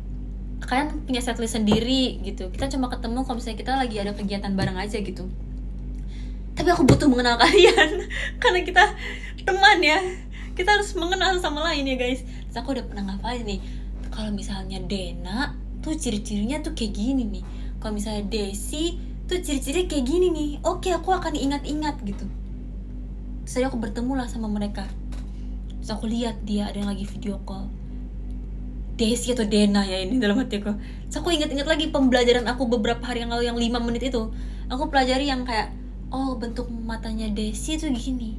kalian punya setlist sendiri gitu, kita cuma ketemu kalau misalnya kita lagi ada kegiatan bareng aja gitu. Tapi aku butuh mengenal kalian karena kita teman ya, kita harus mengenal sama lain ya guys. Terus aku udah pernah ngafalin nih, kalau misalnya Dena tuh ciri-cirinya tuh kayak gini nih, kalau misalnya Desi tuh ciri-cirinya kayak gini nih. Oke, aku akan ingat-ingat gitu. Terus aku bertemu lah sama mereka. Terus aku lihat dia ada yang lagi video call, Desi atau Dena ya ini dalam hatiku. So aku ingat-ingat lagi pembelajaran aku beberapa hari yang lalu yang 5 menit itu. Aku pelajari yang kayak, oh bentuk matanya Desi tuh gini,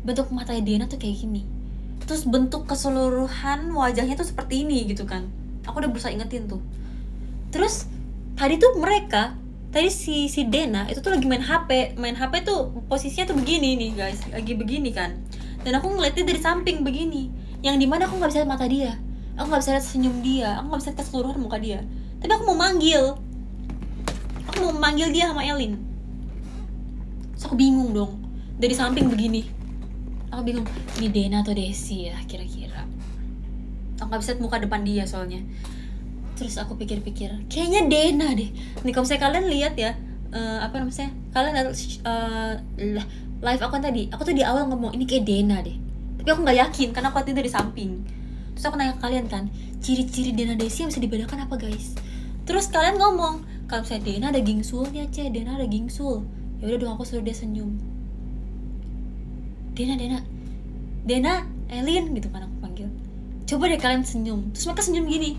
bentuk matanya Dena tuh kayak gini, terus bentuk keseluruhan wajahnya tuh seperti ini gitu kan. Aku udah berusaha ingetin tuh. Terus tadi tuh mereka, tadi si Dena itu tuh lagi main HP tuh posisinya tuh begini nih guys, lagi begini kan. Dan aku ngeliatnya dari samping begini, yang dimana aku nggak bisa lihat mata dia, aku nggak bisa lihat senyum dia, aku nggak bisa lihat keseluruhan muka dia. Tapi aku mau manggil dia sama Elin. So aku bingung dong, dari samping begini, aku bingung ini Dena atau Desi ya kira-kira. Aku nggak bisa lihat muka depan dia soalnya. Terus aku pikir-pikir, kayaknya Dena deh. Nih kalau misalnya kalian lihat ya, apa namanya? Kalian live aku kan tadi, aku tuh di awal ngomong ini kayak Dena deh. Tapi aku nggak yakin karena aku lihat dari samping. Terus aku nanya ke kalian kan, ciri-ciri Dena Desi yang bisa dibedakan apa guys? Terus kalian ngomong, kalau misalnya Dena ada gingsulnya, Dena ada gingsul. Ya udah dong, aku suruh dia senyum. Dena, Elin gitu kan aku panggil. Coba deh kalian senyum. Terus mereka senyum gini.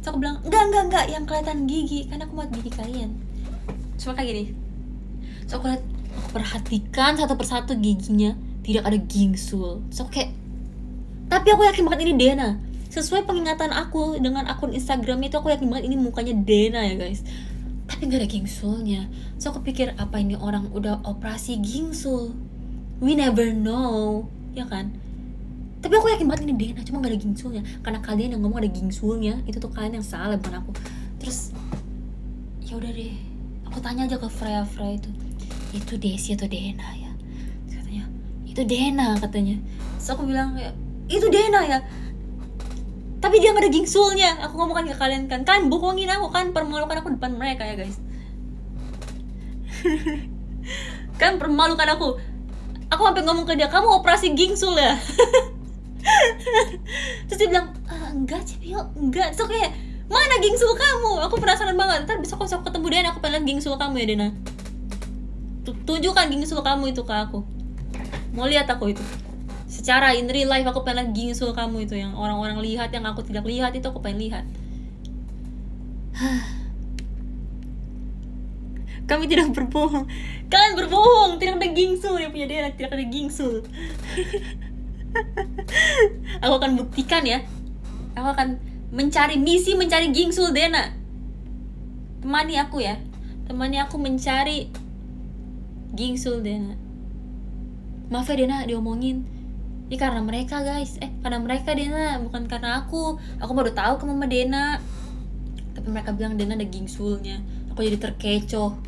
Terus aku bilang, enggak, yang kelihatan gigi, karena aku mau gigi kalian. Terus mereka gini. Terus aku perhatikan satu persatu giginya, tidak ada gingsul. Terus aku kayak, tapi aku yakin banget ini Dena. Sesuai pengingatan aku dengan akun Instagram itu, aku yakin banget ini mukanya Dena ya guys. Tapi gak ada gingsulnya. So aku pikir, apa ini orang udah operasi gingsul? We never know, ya kan? Tapi aku yakin banget ini Dena, cuma gak ada gingsulnya. Karena kalian yang ngomong ada gingsulnya, itu tuh kalian yang salah, bukan aku. Terus ya udah deh, aku tanya aja ke Freya itu Desi atau Dena ya? Terus katanya itu Dena katanya. Terus aku bilang ya, itu Dena ya, tapi dia gak ada gingsulnya. Aku ngomongkan ke kalian kan, kalian bohongin aku kan, permalukan aku depan mereka ya guys. Kan permalukan aku sampai ngomong ke dia, kamu operasi gingsul ya? Terus dia bilang, enggak Cepio, enggak. Terus kayak, mana gingsul kamu? Aku penasaran banget. Ntar besok aku ketemu Dena, aku pengen lihat gingsul kamu ya Dena. Tunjukkan gingsul kamu itu ke aku. Mau lihat aku itu. Secara in real life aku pengen lihat gingsul kamu itu, yang orang-orang lihat, yang aku tidak lihat itu aku pengen lihat. Kami tidak berbohong. Kalian berbohong, tidak ada gingsul yang punya Dena, tidak ada gingsul. Aku akan buktikan ya. Aku akan mencari gingsul Dena. Temani aku ya. Temani aku mencari gingsul Dena. Maaf ya Dena diomongin. Ini karena mereka guys. Karena mereka Dena, bukan karena aku. Aku baru tahu kamu sama Dena. Tapi mereka bilang Dena ada gingsulnya. Aku jadi terkecoh.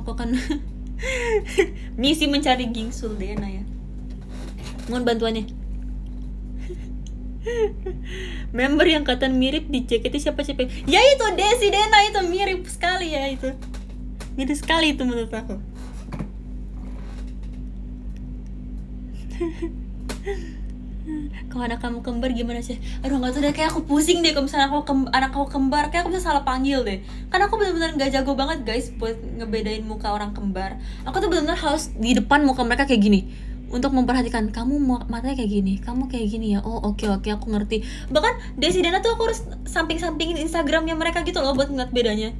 Aku akan misi mencari gingsul Dena ya. Mohon bantuannya. Member yang kelihatan mirip di jaketnya siapa? Ya itu Desi Dena, itu mirip sekali ya itu. Mirip sekali itu menurut aku. Kalau anak kamu kembar gimana sih? Aduh nggak tahu deh, kayak aku pusing deh kalau misalnya anak aku kembar, kayak aku bisa salah panggil deh. Karena aku benar-benar nggak jago banget guys buat ngebedain muka orang kembar. Aku tuh benar-benar harus di depan muka mereka kayak gini untuk memperhatikan, kamu matanya kayak gini, kamu kayak gini ya. Oh oke, aku ngerti. Bahkan Desi Dena tuh aku harus samping-sampingin Instagramnya mereka gitu loh buat ngeliat bedanya.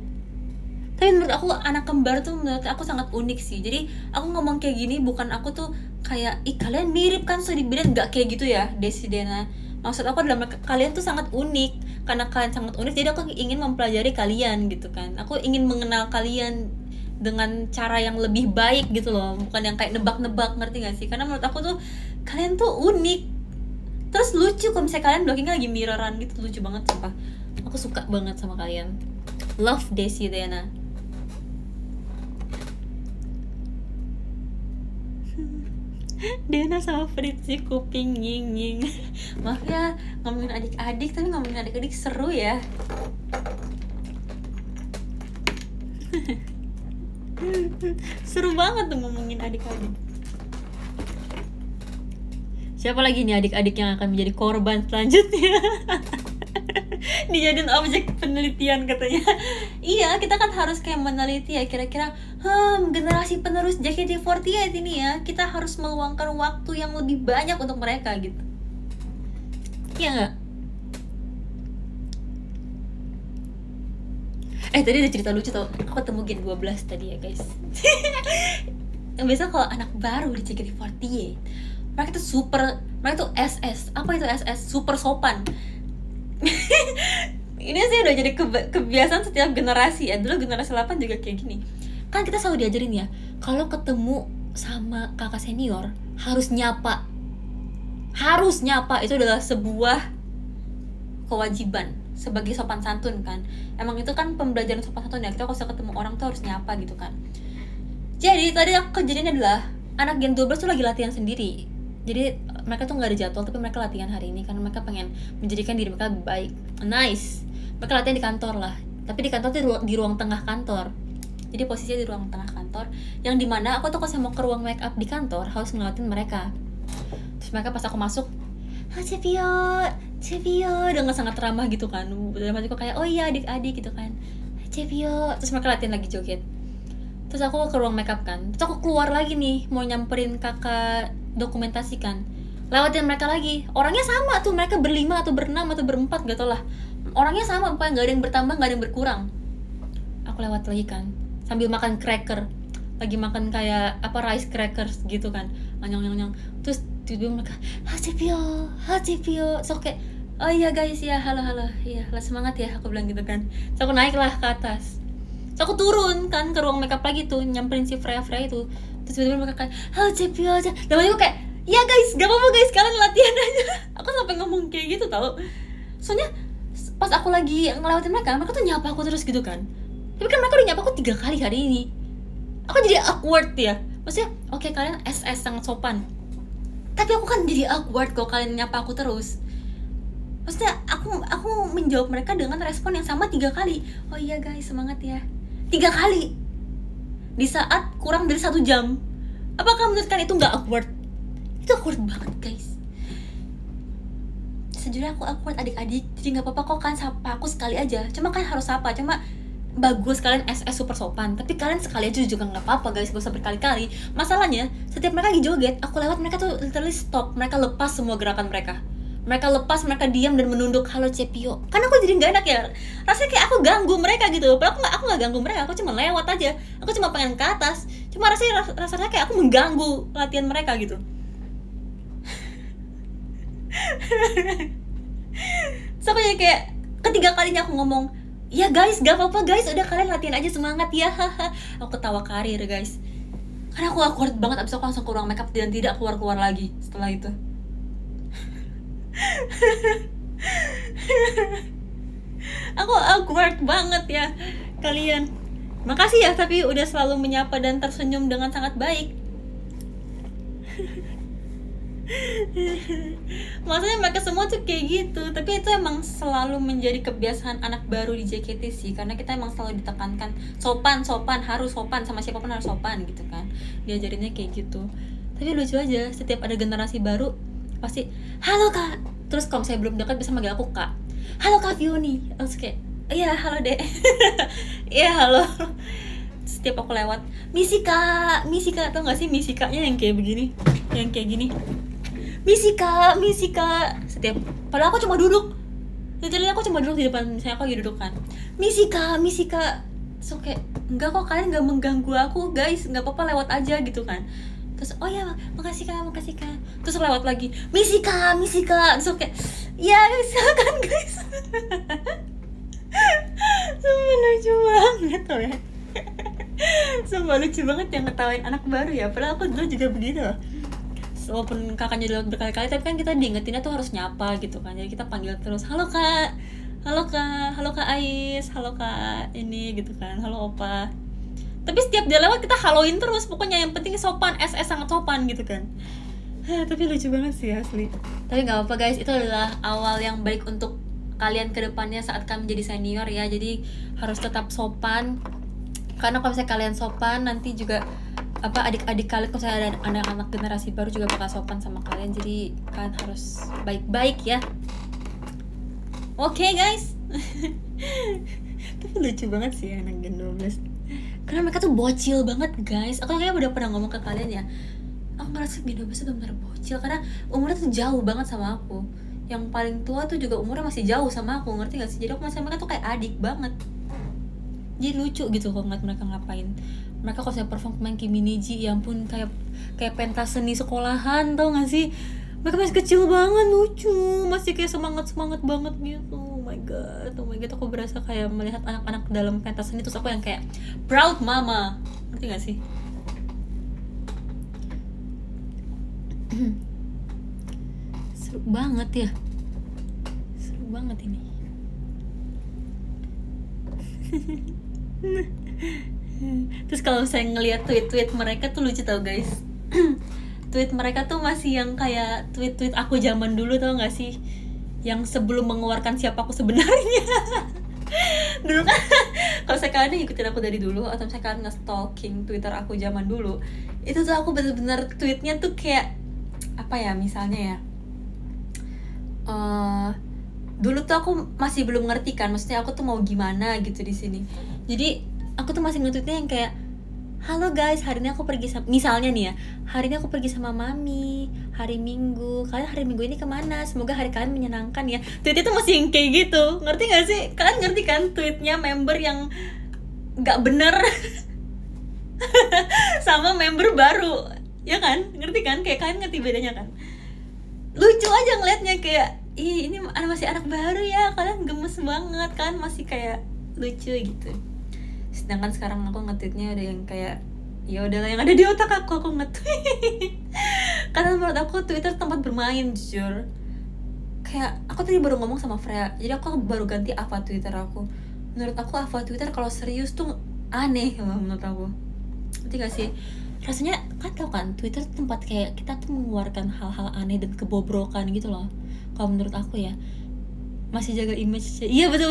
Tapi menurut aku anak kembar tuh menurut aku sangat unik sih. Jadi aku ngomong kayak gini bukan aku tuh kayak, ih kalian mirip kan, so dibilang, gak kayak gitu ya Desi Dena. Maksud aku adalah kalian tuh sangat unik. Karena kalian sangat unik, jadi aku ingin mempelajari kalian gitu kan. Aku ingin mengenal kalian dengan cara yang lebih baik gitu loh, bukan yang kayak nebak-nebak, ngerti gak sih? Karena menurut aku tuh kalian tuh unik, terus lucu. Kalau misalnya kalian bloggingnya lagi mirroran gitu, lucu banget sumpah. Aku suka banget sama kalian. Love Desi Diana. Diana sama Fritzi kuping nying. Maaf ya ngomongin adik-adik, tapi ngomongin adik-adik seru ya. Seru banget tuh ngomongin adik-adik. Siapa lagi nih adik-adik yang akan menjadi korban selanjutnya? Dijadiin objek penelitian katanya. Iya, kita kan harus kayak meneliti ya, kira-kira generasi penerus JKT48 ini ya, kita harus meluangkan waktu yang lebih banyak untuk mereka gitu. Iya nggak? Tadi ada cerita lucu tau, aku ketemu Gen 12 tadi ya guys. Yang biasa kalau anak baru di JKT48, mereka tuh SS. Apa itu SS? Super sopan. Ini sih udah jadi kebiasaan setiap generasi ya. Dulu generasi 8 juga kayak gini. Kan kita selalu diajarin ya, kalau ketemu sama kakak senior harus nyapa. Harus nyapa, itu adalah sebuah kewajiban sebagai sopan santun kan. Emang itu kan pembelajaran sopan santun ya, kita kalau ketemu orang tuh harus nyapa gitu kan. Jadi tadi aku kejadiannya adalah anak Gen 12 tuh lagi latihan sendiri. Jadi mereka tuh gak ada jadwal, tapi mereka latihan hari ini karena mereka pengen menjadikan diri mereka lebih baik. Nice. Mereka latihan di kantor lah, tapi di kantor tuh di ruang tengah kantor. Jadi posisinya di ruang tengah kantor, yang dimana aku tuh kalau mau ke ruang make up di kantor harus ngeliatin mereka. Terus mereka pas aku masuk, Cepio, dengan sangat ramah gitu kan. Dalam hatiku kayak, oh iya adik-adik gitu kan, Cepio. Terus mereka latihan lagi joget. Terus aku ke ruang makeup kan, terus aku keluar lagi nih mau nyamperin kakak dokumentasi kan, lewatin mereka lagi. Orangnya sama tuh, mereka berlima atau berenam atau berempat gak tau lah, orangnya sama, gak ada yang bertambah, gak ada yang berkurang. Aku lewat lagi kan, sambil makan cracker, lagi makan kayak apa, rice crackers gitu kan, nyong. Terus tiba-tiba mereka, Cepio. So kayak, oh iya guys ya, halo, iya semangat ya, aku bilang gitu kan. So aku naik lah ke atas. So aku turun kan ke ruang makeup lagi tuh, nyamperin si Freya itu. Terus tiba-tiba mereka kayak, halo Cepio aja. Dan aku kayak, ya guys, gak apa-apa guys, kalian latihan aja. Aku sampai ngomong kayak gitu tau. Soalnya pas aku lagi ngelewatin mereka tuh nyapa aku terus gitu kan. Tapi kan mereka udah nyapa aku 3 kali hari ini. Aku jadi awkward ya. Maksudnya, oke, kalian SS sangat sopan, tapi aku kan jadi awkward kalau kalian nyapa aku terus. Maksudnya aku menjawab mereka dengan respon yang sama 3 kali. Oh iya guys, semangat ya. 3 kali di saat kurang dari 1 jam. Apakah menurut kalian itu gak awkward? Itu awkward banget guys. Sejujurnya aku awkward adik-adik, jadi gak apa-apa kok kan sapa aku sekali aja. Cuma kan harus sapa, cuma bagus kalian SS super sopan, tapi kalian sekali aja juga gak apa-apa guys, gak usah berkali-kali. Masalahnya setiap mereka lagi joget, aku lewat, mereka tuh literally stop. Mereka lepas semua gerakan mereka. Mereka lepas, mereka diam dan menunduk, halo Cepio. Kan aku jadi gak enak ya, rasanya kayak aku ganggu mereka gitu. Padahal aku gak ganggu mereka, aku cuma lewat aja. Aku cuma pengen ke atas, cuma rasanya kayak aku mengganggu latihan mereka gitu. So aku jadi kayak, ketiga kalinya aku ngomong, ya guys, gak apa-apa guys, udah kalian latihan aja, semangat ya. Aku ketawa karir guys, karena aku awkward banget. Abis aku langsung ke ruang makeup dan tidak keluar-keluar lagi setelah itu. Aku awkward banget ya kalian. Makasih ya, tapi udah selalu menyapa dan tersenyum dengan sangat baik. Maksudnya mereka semua tuh kayak gitu. Tapi itu emang selalu menjadi kebiasaan anak baru di JKT sih, karena kita emang selalu ditekankan sopan, harus sopan, sama siapapun harus sopan gitu kan. Diajarinnya kayak gitu. Tapi lucu aja, setiap ada generasi baru pasti, halo kak. Terus kalau saya belum dekat bisa manggil aku kak, halo kak Fioni. Terus kayak, iya halo dek. Iya halo. Setiap aku lewat, Misika, tau gak sih Misikanya yang kayak begini, yang kayak gini, Misika. Setiap, padahal aku cuma duduk, literally aku cuma duduk di depan, misalnya aku lagi duduk kan, Misika. So kayak, enggak kok, kalian gak mengganggu aku guys, gak apa-apa, lewat aja gitu kan. Terus, oh ya makasih kak. Terus lewat lagi, Misika. Terus kayak, Ya silakan guys. Sumpah lucu banget tuh ya. Sumpah lucu banget yang ngetawain anak baru ya. Padahal aku dulu juga begitu loh. Walaupun kakaknya udah berkali-kali, tapi kan kita diingetinnya tuh harus nyapa gitu kan. Jadi kita panggil terus, halo kak, halo kak, halo kak Ais, halo kak ini gitu kan, halo opa. Tapi setiap dia lewat kita haloin terus, pokoknya yang penting sopan, SS sangat sopan gitu kan. Tapi lucu banget sih asli. Tapi nggak apa-apa guys, itu adalah awal yang baik untuk kalian kedepannya saat kalian menjadi senior ya. Jadi harus tetap sopan, karena kalau misalnya kalian sopan nanti juga adik-adik kalian, kalau misalnya ada anak-anak generasi baru juga bakal sopan sama kalian. Jadi kalian harus baik-baik ya. Oke guys. Tapi lucu banget sih anak Gen 12, karena mereka tuh bocil banget guys. Aku kayaknya udah pernah ngomong ke kalian ya, aku ngerasa Gen 12 tuh bener-bener bocil karena umurnya tuh jauh banget sama aku. Yang paling tua tuh juga umurnya masih jauh sama aku, ngerti gak sih? Jadi aku sama mereka tuh kayak adik banget. Jadi lucu gitu kalau ngeliat mereka ngapain. Mereka kalau saya perform main Kimi Niji, ya ampun, kayak pentas seni sekolahan, tau gak sih? Mereka masih kecil banget, lucu, masih kayak semangat banget gitu. Oh my god, aku berasa kayak melihat anak-anak dalam pentas seni, terus aku yang kayak proud mama, ngerti gak sih? Seru banget ya, seru banget ini. Terus kalau saya ngeliat tweet mereka tuh lucu tau guys. Tweet mereka tuh masih yang kayak tweet aku zaman dulu, tau gak sih? Yang sebelum mengeluarkan siapa aku sebenarnya. Dulu kan kalau saya kalian ngikutin aku dari dulu, atau misalnya kalian nge-stalking Twitter aku zaman dulu, itu tuh aku bener-bener tweetnya tuh kayak apa ya, misalnya ya, dulu tuh aku masih belum ngerti kan, maksudnya aku tuh mau gimana gitu di sini. Jadi aku tuh masih nge-tweetnya yang kayak, halo guys, hari ini aku pergi sama, misalnya nih ya, hari ini aku pergi sama mami, hari Minggu, kalian hari Minggu ini kemana? Semoga hari kalian menyenangkan ya. Tweet itu masih yang kayak gitu, ngerti gak sih? Kalian ngerti kan tweetnya member yang gak bener sama member baru, ya kan? Ngerti kan? Kayak kalian ngerti bedanya kan? Lucu aja ngeliatnya kayak, ih ini masih anak baru ya, kalian gemes banget, kalian masih kayak lucu gitu. Sedangkan sekarang aku nge-tweetnya ada yang kayak, ya udahlah yang ada di otak aku nge-tweet. Karena menurut aku Twitter tempat bermain, jujur. Kayak aku tadi baru ngomong sama Freya, jadi aku baru ganti avatar Twitter aku. Menurut aku avatar Twitter kalau serius tuh aneh loh menurut aku. Ngerti gak sih? Rasanya kan tau kan, Twitter tuh tempat kayak kita tuh mengeluarkan hal-hal aneh dan kebobrokan gitu loh. Kalau menurut aku ya, masih jaga image. Iya betul,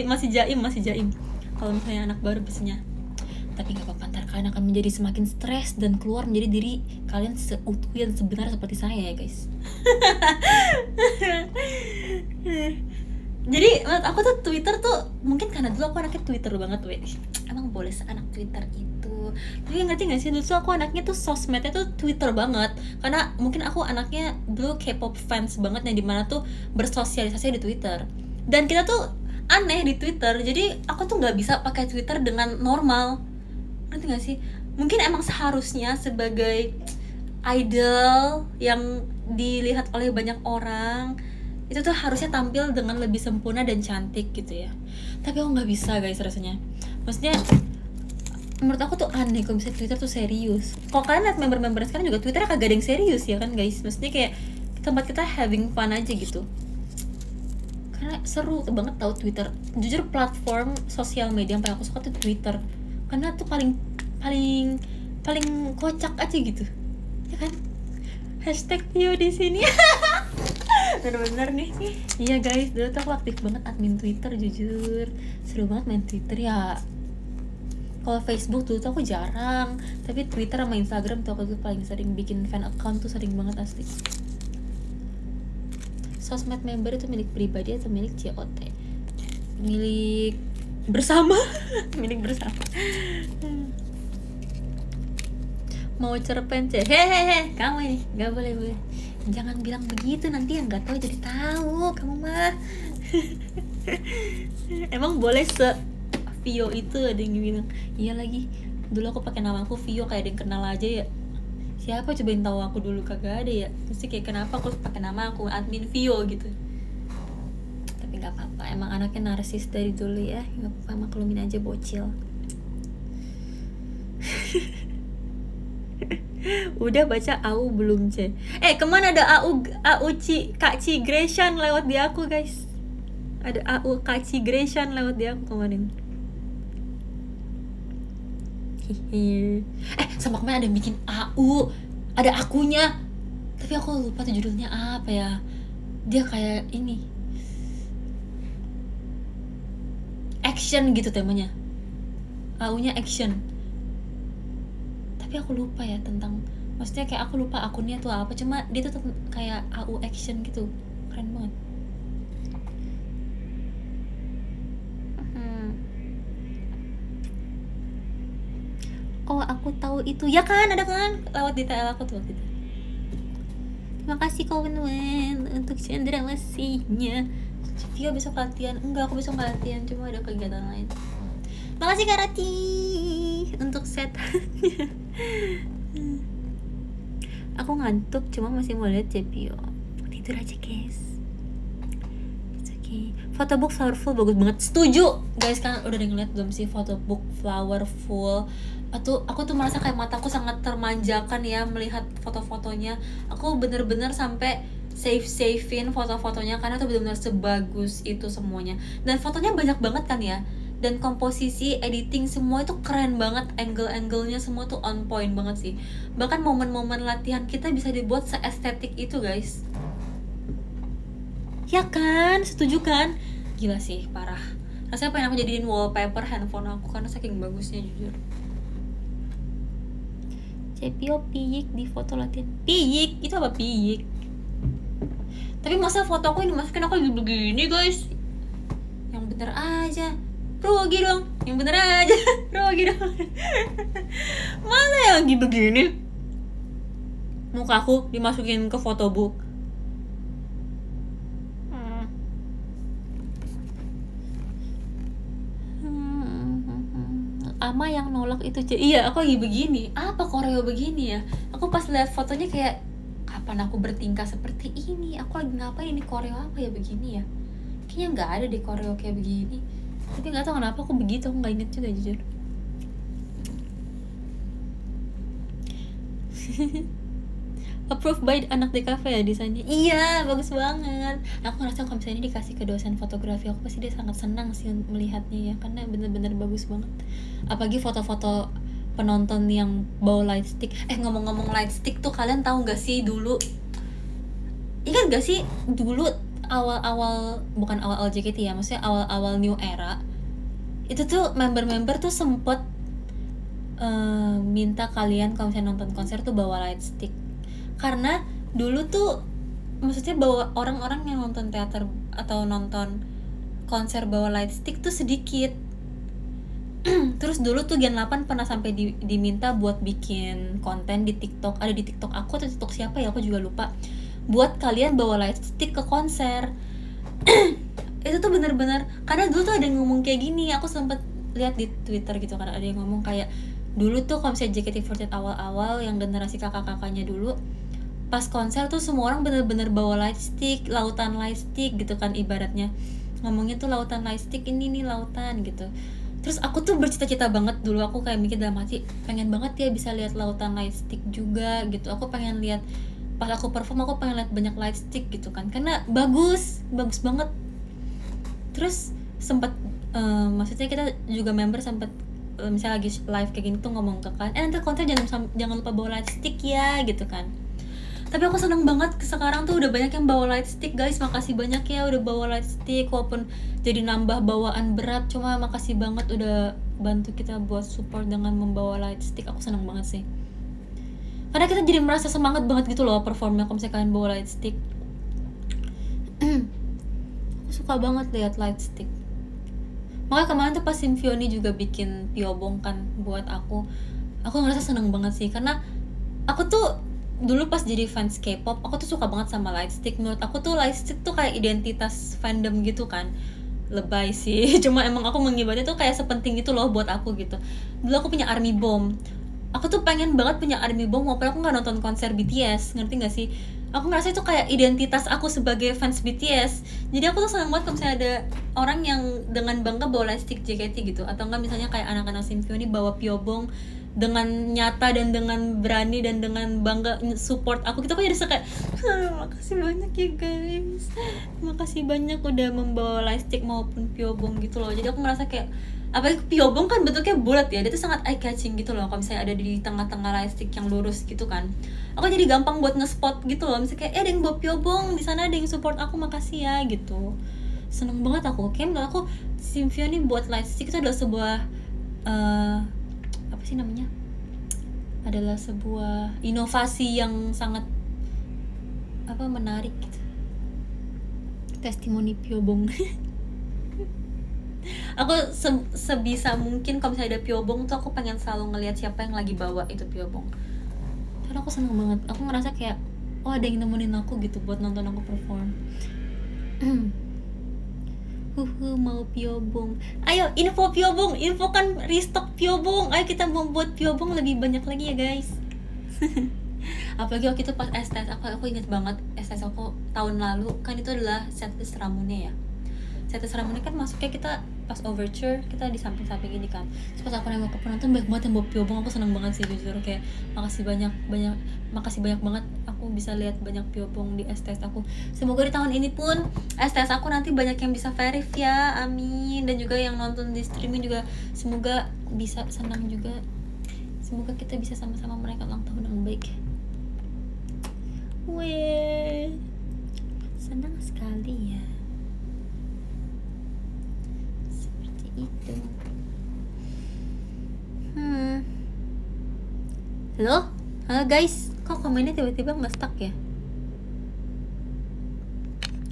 masih jaim. Kalau misalnya anak baru biasanya. Tapi gak apa-apa, ntar kalian akan menjadi semakin stres dan keluar menjadi diri kalian seutuh yang sebenarnya seperti saya ya guys. Jadi menurut aku tuh Twitter tuh, mungkin karena dulu aku anaknya Twitter banget weh. Emang boleh seanak Twitter itu. Tapi ngerti gak sih, dulu tuh aku anaknya tuh sosmednya tuh Twitter banget. Karena mungkin aku anaknya dulu K-pop fans banget, yang dimana tuh bersosialisasi di Twitter. Dan kita tuh aneh di Twitter, jadi aku tuh nggak bisa pakai Twitter dengan normal, ngerti nggak sih? Mungkin emang seharusnya sebagai idol yang dilihat oleh banyak orang, itu tuh harusnya tampil dengan lebih sempurna dan cantik gitu ya. Tapi aku nggak bisa guys rasanya. Maksudnya menurut aku tuh aneh kalau misalnya Twitter tuh serius. Kalau kalian lihat member-member sekarang juga Twitternya kagak ada yang serius ya kan guys. Maksudnya kayak tempat kita having fun aja gitu. Karena seru banget tau Twitter. Jujur platform sosial media yang paling aku suka tuh Twitter. Karena tuh paling kocak aja gitu. Ya kan? Hashtag Tio di sini. Bener-bener nih. Iya guys, dulu tuh aku aktif banget admin Twitter, jujur. Seru banget main Twitter ya. Kalau Facebook dulu tuh aku jarang, tapi Twitter sama Instagram tuh aku tuh paling sering bikin fan account tuh, sering banget asli. Sosmed member itu milik pribadi atau milik COT? Milik bersama. Milik bersama. Mau cerpen ceh, hehehe, kamu ini nggak boleh. Jangan bilang begitu, nanti yang nggak tahu jadi tahu kamu mah. Emang boleh Vio itu, ada yang bilang. Iya lagi, dulu aku pakai nama aku Vio, kayak ada yang kenal aja ya. Siapa coba yang tahu aku dulu, kagak ada ya. Mesti kayak kenapa aku pakai nama aku admin Vio gitu. nggak apa-apa, emang anaknya narsis dari dulu ya, nggak apa-apa, maklumin aja bocil. Udah baca AU belum, C? Kemana ada AU Kak Ci Greshan lewat di aku, guys. Ada AU Kak Ci Greshan lewat di aku kemarin. Sama kemarin ada yang bikin AU, ada akunya, tapi aku lupa tuh judulnya apa ya. Dia kayak ini, action gitu temanya, AU-nya action. Tapi aku lupa ya tentang, maksudnya kayak aku lupa akunnya tuh apa, cuma dia tuh kayak AU action gitu, keren banget. Oh aku tahu itu ya kan, ada kan lewat di TL aku tuh waktu itu. Terima kasih kawan-kawan untuk cendrawasihnya. Vio besok latihan? Enggak, aku besok nggak latihan, cuma ada kegiatan lain. Makasih Kak Rati untuk setannya. Aku ngantuk, cuma masih mau lihat Cepio. Tidur aja guys. It's okay. Photobook Flowerful bagus banget. Setuju guys, kan udah ngeliat belum sih Photobook Flowerful? Aku tuh merasa kayak mataku sangat termanjakan ya melihat foto-fotonya. Aku bener-bener sampai save-savein foto-fotonya karena tuh bener-bener sebagus itu semuanya. Dan fotonya banyak banget kan ya. Dan komposisi, editing semua itu keren banget, angle-angle-nya semua tuh on point banget sih. Bahkan momen-momen latihan kita bisa dibuat seestetik itu guys. Ya kan, setuju kan? Gila sih, parah. Rasanya pengen aku jadiin wallpaper handphone aku karena saking bagusnya jujur. Cepio piyik di foto latihan. Piyik? Itu apa piyik? Tapi masa foto aku ini masukin aku begini guys? Yang bener aja. Rugi dong, yang bener aja. Rugi dong. Mana yang begini? Muka aku dimasukin ke photobook. Ama yang nolak itu. Iya, aku lagi begini. Apa koreo begini ya? Aku pas lihat fotonya kayak, kapan aku bertingkah seperti ini? Aku lagi ngapain ini, koreo apa ya begini ya? Kayaknya nggak ada di koreo kayak begini. Tapi nggak tahu kenapa aku begitu, aku nggak inget juga jujur. Approved by anak di cafe ya desainnya. Iya, bagus banget. Aku ngerasa kalau misalnya dikasih ke dosen fotografi, aku pasti dia sangat senang sih melihatnya ya, karena bener-bener bagus banget. Apalagi foto-foto penonton yang bawa light stick. Ngomong-ngomong light stick tuh, kalian tahu nggak sih dulu? Ingat nggak sih dulu awal-awal, bukan awal JKT ya, maksudnya awal-awal new era, itu tuh member-member tuh sempet minta kalian kalau misalnya nonton konser tuh bawa light stick. Karena dulu tuh maksudnya bawa orang-orang yang nonton teater atau nonton konser bawa light stick tuh sedikit. Terus dulu tuh Gen 8 pernah sampai diminta buat bikin konten di TikTok. Ada di TikTok aku atau TikTok siapa ya, aku juga lupa. Buat kalian bawa light stick ke konser. Itu tuh bener-bener, karena dulu tuh ada yang ngomong kayak gini. Aku sempet lihat di Twitter gitu, karena ada yang ngomong kayak dulu tuh kalau misalnya JKT48 awal-awal yang generasi kakak-kakaknya dulu, pas konser tuh semua orang bener-bener bawa light stick, lautan light stick gitu kan ibaratnya. Ngomongnya tuh lautan light stick, ini nih lautan gitu. Terus aku tuh bercita-cita banget dulu, aku kayak mikir dalam hati, pengen banget ya bisa lihat lautan light stick juga gitu. Aku pengen lihat pas aku perform, aku pengen lihat banyak light stick gitu kan, karena bagus banget. Terus sempet maksudnya kita juga member sempet misalnya lagi live kayak gini tuh ngomong ke kan, nanti konser jangan lupa bawa light stick ya gitu kan. Tapi aku seneng banget sekarang tuh udah banyak yang bawa light stick guys. Makasih banyak ya udah bawa light stick, walaupun jadi nambah bawaan berat, cuma makasih banget udah bantu kita buat support dengan membawa light stick. Aku seneng banget sih, karena kita jadi merasa semangat banget gitu loh performnya kalau misalnya kalian bawa light stick. Aku suka banget lihat light stick. Makanya kemarin tuh pas Symphony juga bikin piobong kan buat aku ngerasa seneng banget sih, karena aku tuh dulu pas jadi fans K-pop, aku tuh suka banget sama light stick. Menurut aku tuh light stick tuh kayak identitas fandom gitu kan. Lebay sih, cuma emang aku mengibaratnya tuh kayak sepenting itu loh buat aku gitu. Dulu aku punya Army Bomb, aku tuh pengen banget punya Army Bomb walaupun aku gak nonton konser BTS, ngerti gak sih? aku ngerasa itu kayak identitas aku sebagai fans BTS. Jadi aku tuh senang banget kalau misalnya ada orang yang dengan bangga bawa lightstick JKT gitu, atau enggak misalnya kayak anak-anak Symphony bawa Pyobong dengan nyata dan dengan berani dan dengan bangga support aku gitu. Aku jadi kayak makasih banyak ya guys, makasih banyak udah membawa lightstick maupun Pyobong gitu loh. Jadi aku ngerasa kayak apalagi Pyobong kan bentuknya bulat ya, dia tuh sangat eye catching gitu loh kalau misalnya ada di tengah-tengah lightstick yang lurus gitu kan. Aku jadi gampang buat nge-spot gitu loh, misalnya kayak ada yang bawa Pyobong di sana, ada yang support aku, makasih ya gitu. Seneng banget aku. Kayak menurut aku Symphony buat lightstick itu adalah sebuah apa sih namanya, adalah sebuah inovasi yang sangat apa menarik gitu. Testimoni Pyobong. Aku sebisa mungkin kalau misalnya ada Pyobong tuh aku pengen selalu ngelihat siapa yang lagi bawa itu Pyobong, karena aku seneng banget. Aku ngerasa kayak oh ada yang nemenin aku gitu buat nonton aku perform. Mau Pyobong, ayo info Pyobong, infokan restock Pyobong, ayo kita mau buat Pyobong lebih banyak lagi ya guys. Apalagi waktu itu pas STS aku inget banget STS aku tahun lalu kan, itu adalah setlist Ramune ya. Setlist Ramune kan masuknya kita pas overture kita di samping-samping ini kan. Terus pas aku nembak ke penonton banyak banget yang bawa Pyobong, aku seneng banget sih jujur. Kayak makasih banyak banget aku bisa lihat banyak Pyobong di STS aku. Semoga di tahun ini pun STS aku nanti banyak yang bisa verif ya, amin. Dan juga yang nonton di streaming juga semoga bisa senang juga. Semoga kita bisa sama-sama merayakan ulang tahun yang baik. Weh, senang sekali ya. Itu halo guys, kok komennya tiba-tiba nggak stuck ya?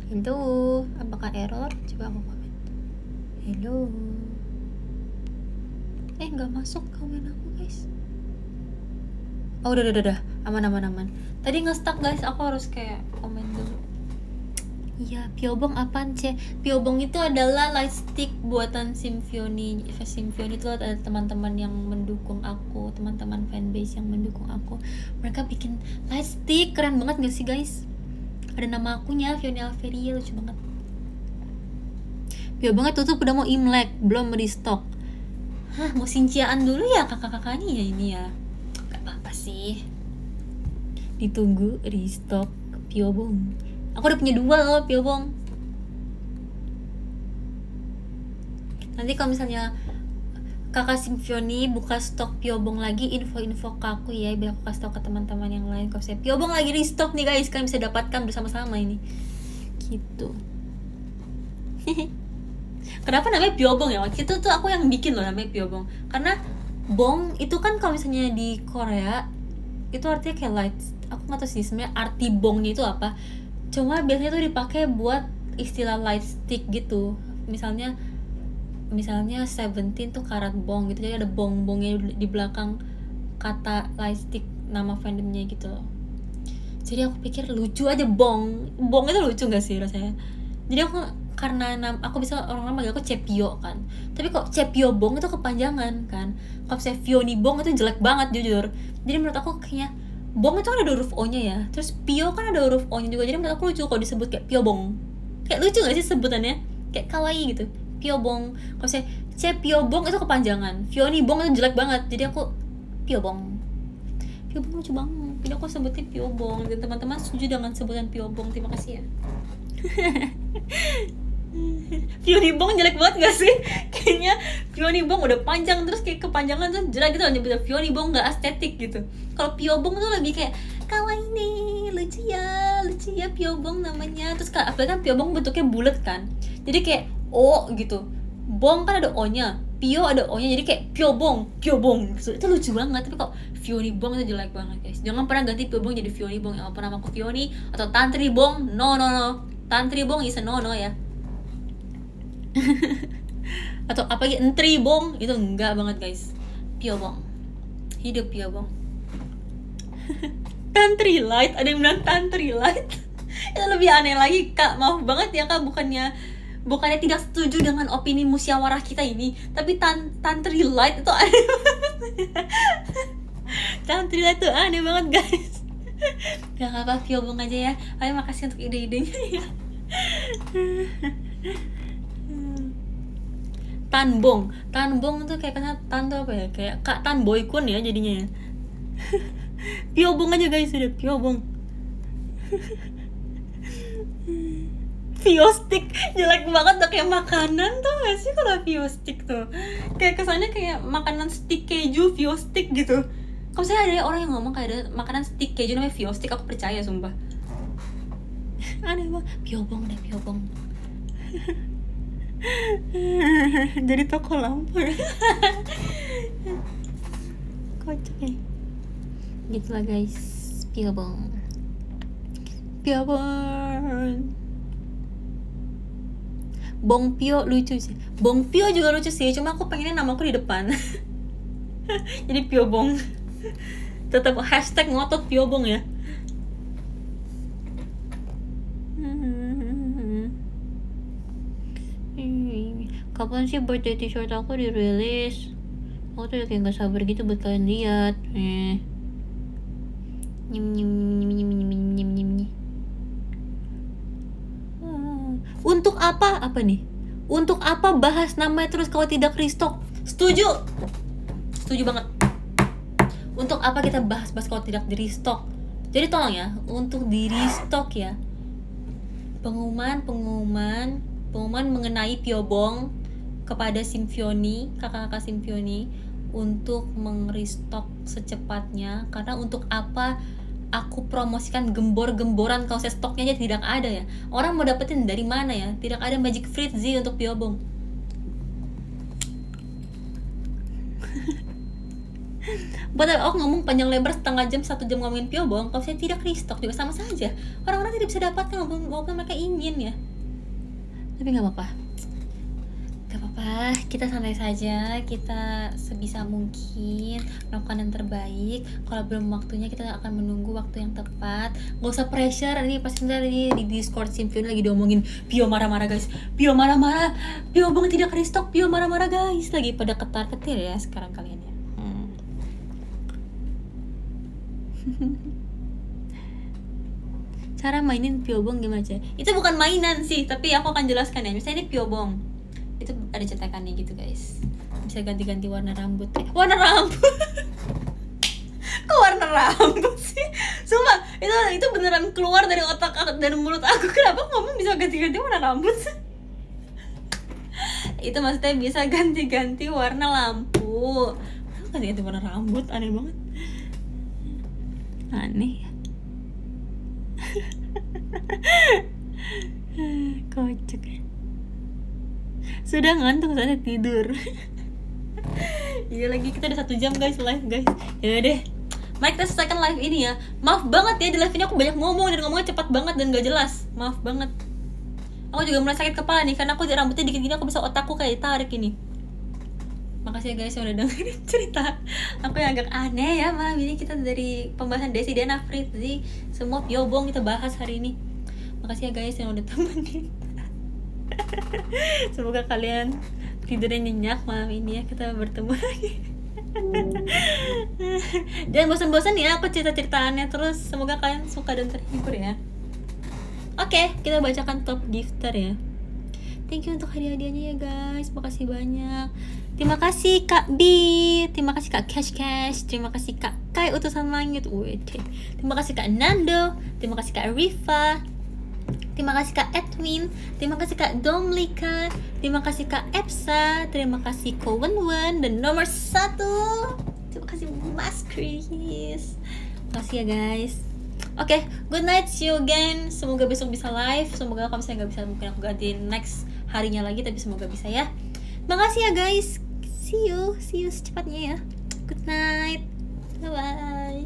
Itu apakah error? Coba aku komen hello. Nggak masuk komen aku guys. Oh udah aman. Tadi nggak stuck guys, aku harus kayak komen dulu. Iya, Pyobong apaan sih? Pyobong itu adalah lightstick buatan Symphony. Symphony itu ada teman-teman yang mendukung aku, teman-teman fanbase yang mendukung aku. Mereka bikin lightstick keren banget gak sih guys? Ada nama akunya, Fioni Alveria, lucu banget. Pyobongnya tutup udah mau Imlek, belum restock. Hah, mau sinciaan dulu ya kakak-kakaknya ya ini ya? Gak apa-apa sih. Ditunggu restock Pyobong. Aku udah punya 2 loh Pyobong. Nanti kalau misalnya kakak Symphony buka stok Pyobong lagi, info-info ke aku ya, biar aku kasih tau ke teman-teman yang lain kalau saya Pyobong lagi restock nih guys, kalian bisa dapatkan bersama-sama ini gitu. Kenapa namanya Pyobong ya? Waktu itu tuh aku yang bikin loh namanya Pyobong, karena bong itu kan kalau misalnya di Korea itu artinya kayak light. Aku nggak tahu sih sebenarnya arti bongnya itu apa, cuma biasanya tuh dipakai buat istilah light stick gitu. Misalnya 17 tuh karat bong gitu, jadi ada bong-bongnya di belakang kata light stick, nama fandomnya gitu loh. Jadi aku pikir lucu aja bong itu lucu gak sih rasanya. Jadi aku karena aku bisa orang-orang manggil aku Cepio kan, tapi kok Cepio bong itu kepanjangan kan. Kalau saya Fioni bong itu jelek banget jujur. Jadi menurut aku kayaknya bong itu kan ada huruf O nya ya, terus Pio kan ada huruf O nya juga, jadi menurut aku lucu kalau disebut kayak Pyobong. Kayak lucu gak sih sebutannya, kayak kawaii gitu, Pyobong. Kalau saya Pyobong itu kepanjangan, Fioni bong itu jelek banget, jadi aku Pyobong lucu banget, jadi aku sebutnya Pyobong. Dan teman-teman setuju dengan sebutan Pyobong, terima kasih ya. Fioni bong jelek banget gak sih? Kayaknya Fioni bong udah panjang terus kayak kepanjangan tuh jelek gitu, nyebutnya Fioni bong gak estetik gitu. Kalau Pyobong tuh lebih kayak kawaii nih, lucu ya Pyobong namanya. Terus apalagi kan Pyobong bentuknya bulat kan, jadi kayak O gitu. Bong kan ada O nya, Pio ada O nya, jadi kayak Pyobong gitu. Itu lucu banget. Tapi kok Fioni bong itu jelek banget guys. Jangan pernah ganti Pyobong jadi Fioni bong. Yang pernah aku Fioni atau Tantri bong, no. Tantri bong is a no ya. Atau apa lagi Entri bong, itu enggak banget guys. Pyobong, hidup Pyobong. Tantri light, ada yang bilang Tantri light. Itu lebih aneh lagi kak, maaf banget ya kak, bukannya tidak setuju dengan opini musyawarah kita ini, tapi Tantri light itu aneh banget. Tantri light itu aneh banget guys. Gak apa-apa, Piobong aja ya. Ayo, makasih untuk ide-idenya ya. Tanbong tuh kayak kata tan tuh apa ya, kayak Kak Tan Boykun ya jadinya ya. Piobong aja guys, udah Piobong. Fiostik jelek banget tuh, kayak makanan tuh gak sih kalau fiostik tuh, kayak kesannya kayak makanan stick keju fiostik gitu. Kalau saya ada orang yang ngomong kayak ada makanan stick keju namanya fiostik, aku percaya sumpah. Aneh banget. Piobong deh, Piobong. Jadi toko lampu. Kocak ya. Gitulah guys, Piobong. Bong Pio lucu sih. Bong Pio juga lucu sih, cuma aku pengennya namaku di depan. Jadi Piobong. Tetap hashtag ngotot Piobong ya. Kapan sih birthday t-shirt aku dirilis? Aku tuh kayak gak sabar gitu buat kalian lihat. Untuk apa nih? Untuk apa bahas namanya terus kalau tidak restock? Setuju banget. Untuk apa kita bahas kalau tidak di restock? Jadi tolong ya, untuk di restock ya. Pengumuman mengenai Piobong kepada Simfioni, kakak-kakak Simfioni, untuk meng-restock secepatnya. Karena untuk apa aku promosikan gembor-gemboran kalau stoknya aja tidak ada ya. Orang mau dapetin dari mana ya? Tidak ada Magic Fritzy untuk Piobong. Buat aku ngomong panjang lebar setengah jam, 1 jam ngomongin Piobong, kalau saya tidak restock juga sama saja. Orang-orang tidak bisa dapatkan walaupun mereka ingin ya. Tapi gak apa-apa, kita santai saja, kita sebisa mungkin melakukan yang terbaik. Kalau belum waktunya, kita akan menunggu waktu yang tepat. Gak usah pressure, ini pasti ntar di Discord Simfion lagi diomongin Pio marah-marah guys, Pio marah-marah, Piobong tidak restock, Pio marah-marah guys. Lagi pada ketar-ketir ya sekarang kalian ya. Cara mainin Piobong gimana aja? Itu bukan mainan sih, tapi aku akan jelaskan ya. Misalnya ini Piobong, itu ada cetakannya gitu guys. Bisa ganti-ganti warna rambut. Warna rambut. Kok warna rambut sih? Sumpah, itu beneran keluar dari otak dan mulut aku. Kenapa ngomong bisa ganti-ganti warna rambut sih? Itu maksudnya bisa ganti-ganti warna lampu. Ganti-ganti warna rambut, aneh banget. Aneh. Kocak ya. Sudah ngantuk saatnya tidur. Iya lagi, kita udah 1 jam guys live guys. Ya deh, mari kita selesaikan live ini ya. Maaf banget ya, di live ini aku banyak ngomong dan ngomongnya cepat banget dan gak jelas. Maaf banget. Aku juga mulai sakit kepala nih karena aku rambutnya dikit gini, aku bisa otakku kayak tarik ini. Makasih ya guys yang udah dengerin cerita aku yang agak aneh ya malam ini. Kita dari pembahasan Desi dan Fritzy, semua Piobong kita bahas hari ini. Makasih ya guys yang udah temenin. Semoga kalian tidurnya nyenyak malam ini ya. Kita bertemu lagi. Jangan bosan-bosan ya aku cerita-ceritaannya terus. Semoga kalian suka dan terhibur ya. Oke, kita bacakan top gifter ya. Thank you untuk hadiah-hadiahnya ya guys. Makasih banyak. Terima kasih Kak B, terima kasih Kak Cash, terima kasih Kak Kai utusan langit. Terima kasih Kak Nando, terima kasih Kak Rifa, terima kasih Kak Edwin, terima kasih Kak Domlika, terima kasih Kak Epsa, terima kasih Kowenwen, dan nomor 1 terima kasih Mas Chris. Makasih ya guys. Oke, good night, see you again. Semoga besok bisa live. Semoga kalau misalnya nggak bisa, mungkin aku ganti next harinya lagi, tapi semoga bisa ya. Makasih ya guys. See you secepatnya ya. Good night. Bye bye.